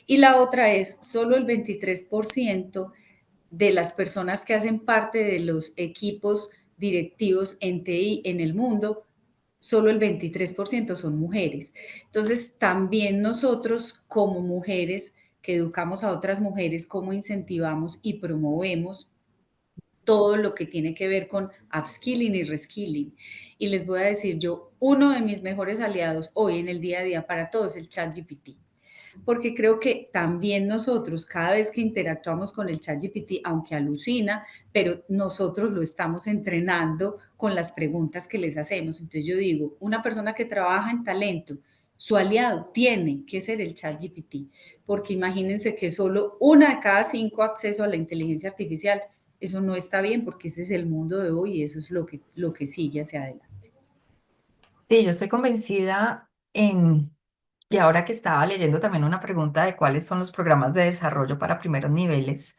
Y la otra es, solo el 23% de las personas que hacen parte de los equipos directivos en TI en el mundo, solo el 23% son mujeres. Entonces, también nosotros como mujeres que educamos a otras mujeres, cómo incentivamos y promovemos todo lo que tiene que ver con upskilling y reskilling. Y les voy a decir yo, uno de mis mejores aliados hoy en el día a día para todos es el ChatGPT, porque creo que también nosotros, cada vez que interactuamos con el ChatGPT, aunque alucina, pero nosotros lo estamos entrenando con las preguntas que les hacemos. Entonces yo digo, una persona que trabaja en talento, su aliado tiene que ser el ChatGPT, porque imagínense que solo una de cada 5 acceso a la inteligencia artificial, eso no está bien porque ese es el mundo de hoy y eso es lo que sigue hacia adelante. Sí, yo estoy convencida y ahora que estaba leyendo también una pregunta de cuáles son los programas de desarrollo para primeros niveles,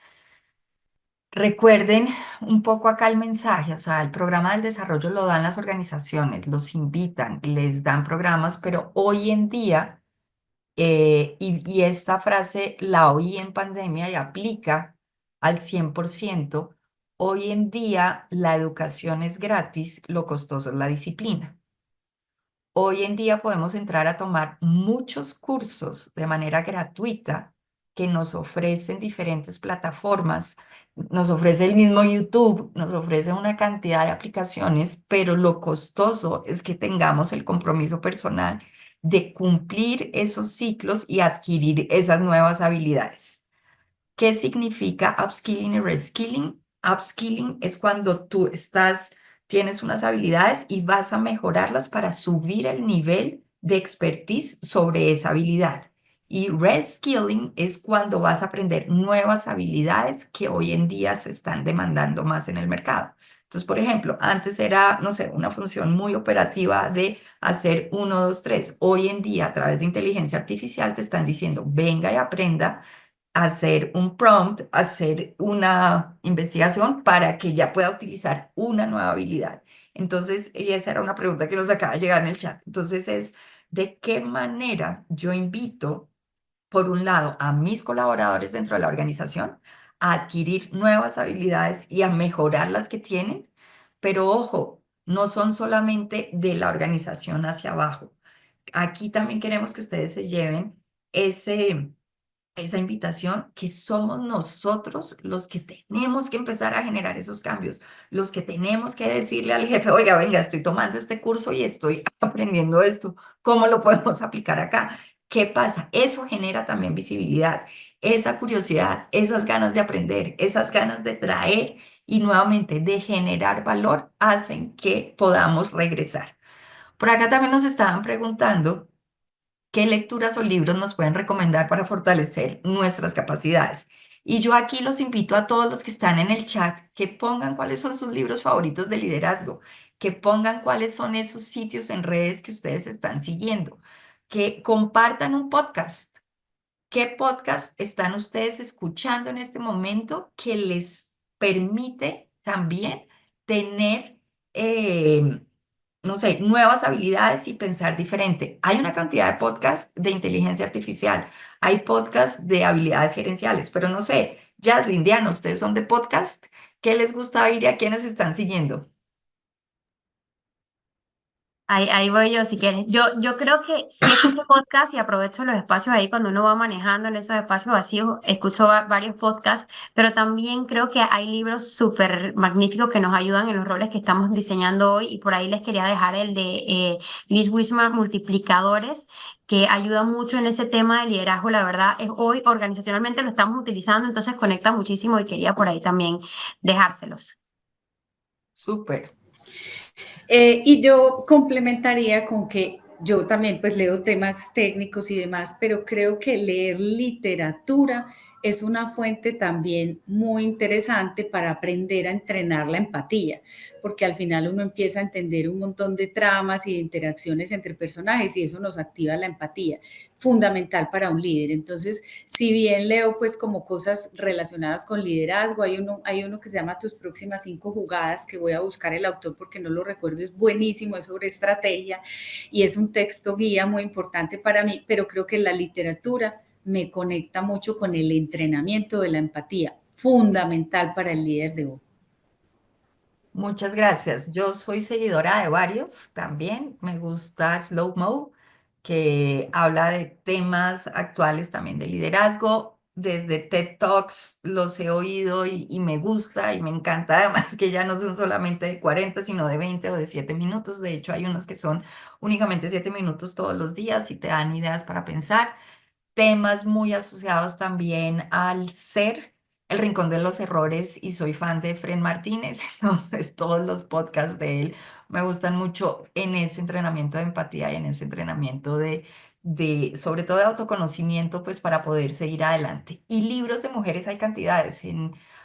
recuerden un poco acá el mensaje, o sea, el programa del desarrollo lo dan las organizaciones, los invitan, les dan programas, pero hoy en día, y esta frase la oí en pandemia y aplica al 100%, hoy en día la educación es gratis, lo costoso es la disciplina. Hoy en día podemos entrar a tomar muchos cursos de manera gratuita que nos ofrecen diferentes plataformas, nos ofrece el mismo YouTube, nos ofrece una cantidad de aplicaciones, pero lo costoso es que tengamos el compromiso personal de cumplir esos ciclos y adquirir esas nuevas habilidades. ¿Qué significa upskilling y reskilling? Upskilling es cuando tienes unas habilidades y vas a mejorarlas para subir el nivel de expertise sobre esa habilidad. Y reskilling es cuando vas a aprender nuevas habilidades que hoy en día se están demandando más en el mercado. Entonces, por ejemplo, antes era, no sé, una función muy operativa de hacer uno, dos, tres. Hoy en día, a través de inteligencia artificial, te están diciendo, venga y aprenda hacer un prompt, hacer una investigación para que ya pueda utilizar una nueva habilidad. Entonces, y esa era una pregunta que nos acaba de llegar en el chat. Entonces, ¿de qué manera yo invito, por un lado, a mis colaboradores dentro de la organización a adquirir nuevas habilidades y a mejorar las que tienen? Pero ojo, no son solamente de la organización hacia abajo. Aquí también queremos que ustedes se lleven ese esa invitación, que somos nosotros los que tenemos que empezar a generar esos cambios, los que tenemos que decirle al jefe, oiga, venga, estoy tomando este curso y estoy aprendiendo esto, ¿cómo lo podemos aplicar acá? ¿Qué pasa? Eso genera también visibilidad, esa curiosidad, esas ganas de aprender, esas ganas de traer y nuevamente de generar valor hacen que podamos regresar. Por acá también nos estaban preguntando qué lecturas o libros nos pueden recomendar para fortalecer nuestras capacidades. Y yo aquí los invito a todos los que están en el chat que pongan cuáles son sus libros favoritos de liderazgo, que pongan cuáles son esos sitios en redes que ustedes están siguiendo, que compartan un podcast. ¿Qué podcast están ustedes escuchando en este momento que les permite también tener no sé, nuevas habilidades y pensar diferente? Hay una cantidad de podcasts de inteligencia artificial, hay podcasts de habilidades gerenciales, pero no sé, Jaslyn, Diana, ¿ustedes son de podcast? ¿Qué les gusta oír y a quiénes están siguiendo? Ahí voy yo si quieres. Yo creo que sí escucho podcast y aprovecho los espacios ahí cuando uno va manejando en esos espacios vacíos, escucho varios podcasts, pero también creo que hay libros súper magníficos que nos ayudan en los roles que estamos diseñando hoy y por ahí les quería dejar el de Liz Wisman, Multiplicadores, que ayuda mucho en ese tema de liderazgo. La verdad es hoy organizacionalmente lo estamos utilizando, entonces conecta muchísimo y quería por ahí también dejárselos. Súper. Y yo complementaría con que yo también pues leo temas técnicos y demás, pero creo que leer literatura es una fuente también muy interesante para aprender a entrenar la empatía, porque al final uno empieza a entender un montón de tramas y de interacciones entre personajes y eso nos activa la empatía, fundamental para un líder. Entonces, si bien leo pues como cosas relacionadas con liderazgo, hay uno que se llama Tus próximas 5 jugadas, que voy a buscar el autor porque no lo recuerdo, es buenísimo, es sobre estrategia y es un texto guía muy importante para mí, pero creo que la literatura me conecta mucho con el entrenamiento de la empatía, fundamental para el líder de hoy. Muchas gracias. Yo soy seguidora de varios también. Me gusta Slow Mo, que habla de temas actuales también de liderazgo. Desde TED Talks los he oído y me gusta y me encanta. Además que ya no son solamente de 40, sino de 20 o de 7 minutos. De hecho, hay unos que son únicamente 7 minutos todos los días y te dan ideas para pensar. Temas muy asociados también al ser, El Rincón de los Errores, y soy fan de Fred Martínez, entonces todos los podcasts de él me gustan mucho en ese entrenamiento de empatía y en ese entrenamiento sobre todo de autoconocimiento, pues para poder seguir adelante. Y libros de mujeres hay cantidades.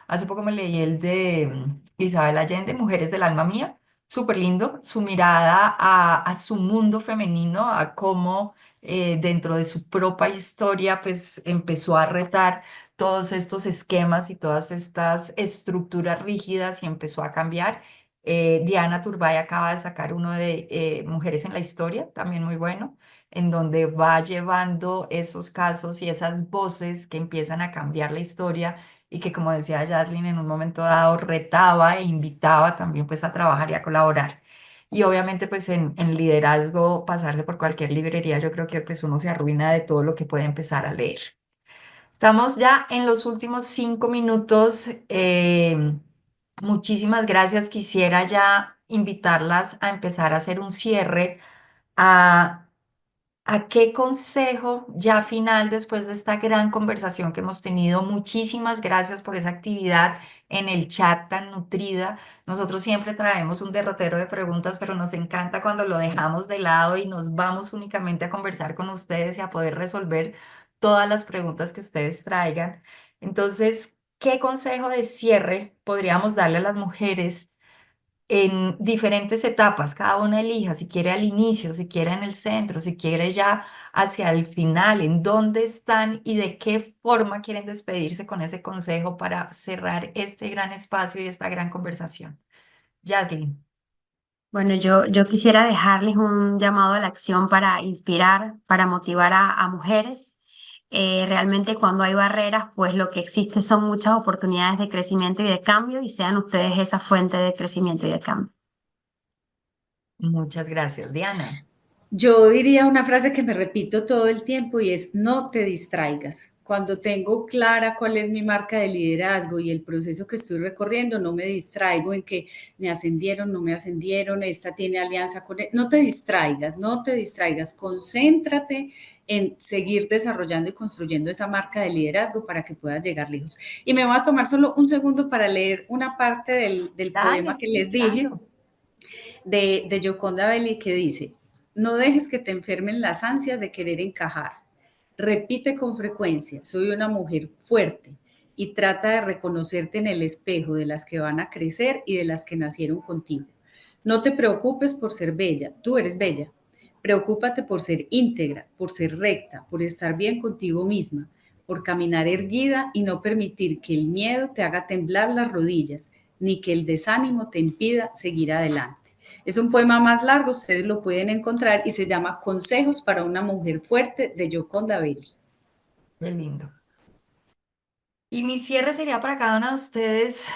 Hace poco me leí el de Isabel Allende, Mujeres del Alma Mía, súper lindo, su mirada a su mundo femenino, a cómo dentro de su propia historia, pues empezó a retar todos estos esquemas y todas estas estructuras rígidas y empezó a cambiar. Diana Turbay acaba de sacar uno de Mujeres en la Historia, también muy bueno, en donde va llevando esos casos y esas voces que empiezan a cambiar la historia y que, como decía Jaslyn, en un momento dado retaba e invitaba también pues a trabajar y a colaborar. Y obviamente pues en liderazgo, pasarse por cualquier librería, yo creo que pues uno se arruina de todo lo que puede empezar a leer. Estamos ya en los últimos 5 minutos. Muchísimas gracias. Quisiera ya invitarlas a empezar a hacer un cierre, a ¿a qué consejo ya final después de esta gran conversación que hemos tenido? Muchísimas gracias por esa actividad en el chat tan nutrida. Nosotros siempre traemos un derrotero de preguntas, pero nos encanta cuando lo dejamos de lado y nos vamos únicamente a conversar con ustedes y a poder resolver todas las preguntas que ustedes traigan. Entonces, ¿qué consejo de cierre podríamos darle a las mujeres en diferentes etapas? Cada una elija si quiere al inicio, si quiere en el centro, si quiere ya hacia el final, en dónde están y de qué forma quieren despedirse con ese consejo para cerrar este gran espacio y esta gran conversación. Jaslyn. Bueno, yo quisiera dejarles un llamado a la acción para inspirar, para motivar a mujeres. Realmente cuando hay barreras, pues lo que existe son muchas oportunidades de crecimiento y de cambio y sean ustedes esa fuente de crecimiento y de cambio. Muchas gracias, Diana. Yo diría una frase que me repito todo el tiempo y es no te distraigas. Cuando tengo clara cuál es mi marca de liderazgo y el proceso que estoy recorriendo, no me distraigo en que me ascendieron, no me ascendieron, esta tiene alianza con él. No te distraigas, no te distraigas. Concéntrate en seguir desarrollando y construyendo esa marca de liderazgo para que puedas llegar lejos. Y me voy a tomar solo un segundo para leer una parte del Dale, poema que sí, les dije claro. de Gioconda Belli que dice, no dejes que te enfermen las ansias de querer encajar. Repite con frecuencia, soy una mujer fuerte y trata de reconocerte en el espejo de las que van a crecer y de las que nacieron contigo. No te preocupes por ser bella, tú eres bella. Preocúpate por ser íntegra, por ser recta, por estar bien contigo misma, por caminar erguida y no permitir que el miedo te haga temblar las rodillas, ni que el desánimo te impida seguir adelante. Es un poema más largo, ustedes lo pueden encontrar y se llama Consejos para una mujer fuerte de Gioconda Belli. Qué lindo. Y mi cierre sería para cada una de ustedes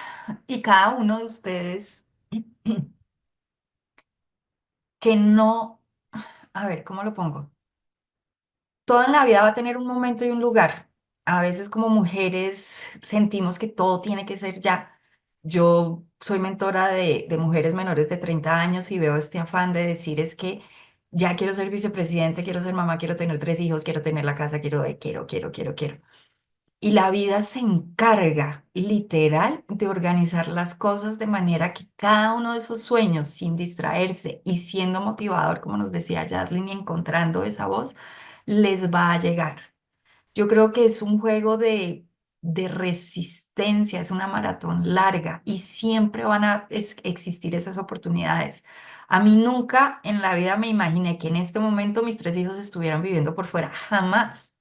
y cada uno de ustedes que no, a ver, ¿cómo lo pongo? Todo en la vida va a tener un momento y un lugar. A veces como mujeres sentimos que todo tiene que ser ya. Yo soy mentora de mujeres menores de 30 años y veo este afán de decir es que ya quiero ser vicepresidente, quiero ser mamá, quiero tener 3 hijos, quiero tener la casa, quiero. Y la vida se encarga literal de organizar las cosas de manera que cada uno de esos sueños, sin distraerse y siendo motivador, como nos decía Yadlin, y encontrando esa voz, les va a llegar. Yo creo que es un juego de resistencia, es una maratón larga y siempre van a existir esas oportunidades. A mí nunca en la vida me imaginé que en este momento mis 3 hijos estuvieran viviendo por fuera, jamás.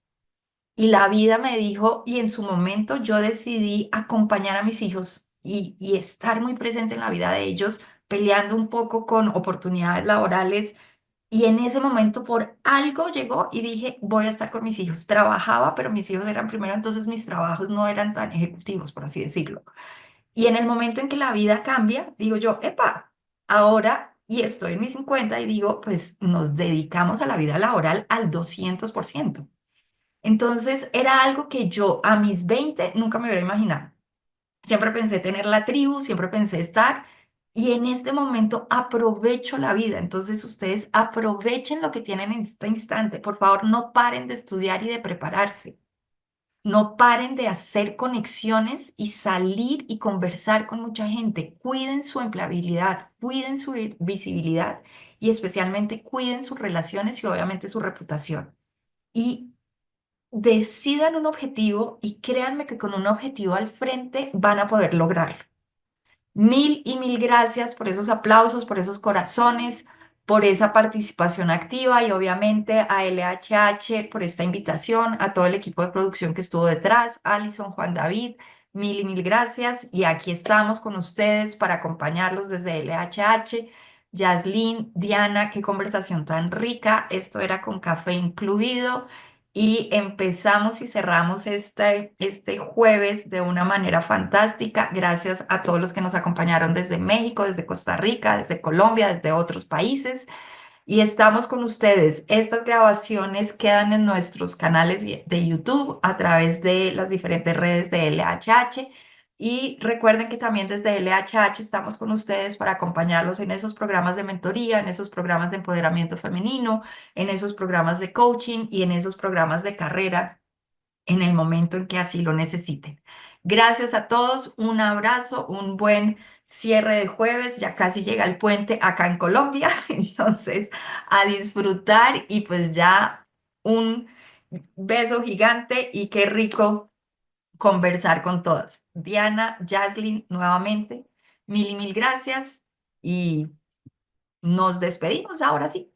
Y la vida me dijo, y en su momento yo decidí acompañar a mis hijos y estar muy presente en la vida de ellos, peleando un poco con oportunidades laborales. Y en ese momento por algo llegó y dije, voy a estar con mis hijos. Trabajaba, pero mis hijos eran primero, entonces mis trabajos no eran tan ejecutivos, por así decirlo. Y en el momento en que la vida cambia, digo yo, epa, ahora, y estoy en mis 50 y digo, pues nos dedicamos a la vida laboral al 200%. Entonces era algo que yo a mis 20 nunca me hubiera imaginado. Siempre pensé tener la tribu, siempre pensé estar y en este momento aprovecho la vida. Entonces ustedes aprovechen lo que tienen en este instante. Por favor, no paren de estudiar y de prepararse. No paren de hacer conexiones y salir y conversar con mucha gente. Cuiden su empleabilidad, cuiden su visibilidad y especialmente cuiden sus relaciones y obviamente su reputación. Y decidan un objetivo y créanme que con un objetivo al frente van a poder lograrlo. Mil y mil gracias por esos aplausos, por esos corazones, por esa participación activa y obviamente a LHH por esta invitación, a todo el equipo de producción que estuvo detrás, Alison, Juan David, mil y mil gracias. Y aquí estamos con ustedes para acompañarlos desde LHH. Yaslin, Diana, qué conversación tan rica. Esto era con café incluido. Y empezamos y cerramos este jueves de una manera fantástica. Gracias a todos los que nos acompañaron desde México, desde Costa Rica, desde Colombia, desde otros países. Y estamos con ustedes. Estas grabaciones quedan en nuestros canales de YouTube a través de las diferentes redes de LHH. Y recuerden que también desde LHH estamos con ustedes para acompañarlos en esos programas de mentoría, en esos programas de empoderamiento femenino, en esos programas de coaching y en esos programas de carrera en el momento en que así lo necesiten. Gracias a todos, un abrazo, un buen cierre de jueves, ya casi llega el puente acá en Colombia, entonces a disfrutar y pues ya un beso gigante y qué rico conversar con todas. Diana, Jaslyn, nuevamente, mil y mil gracias y nos despedimos ahora sí.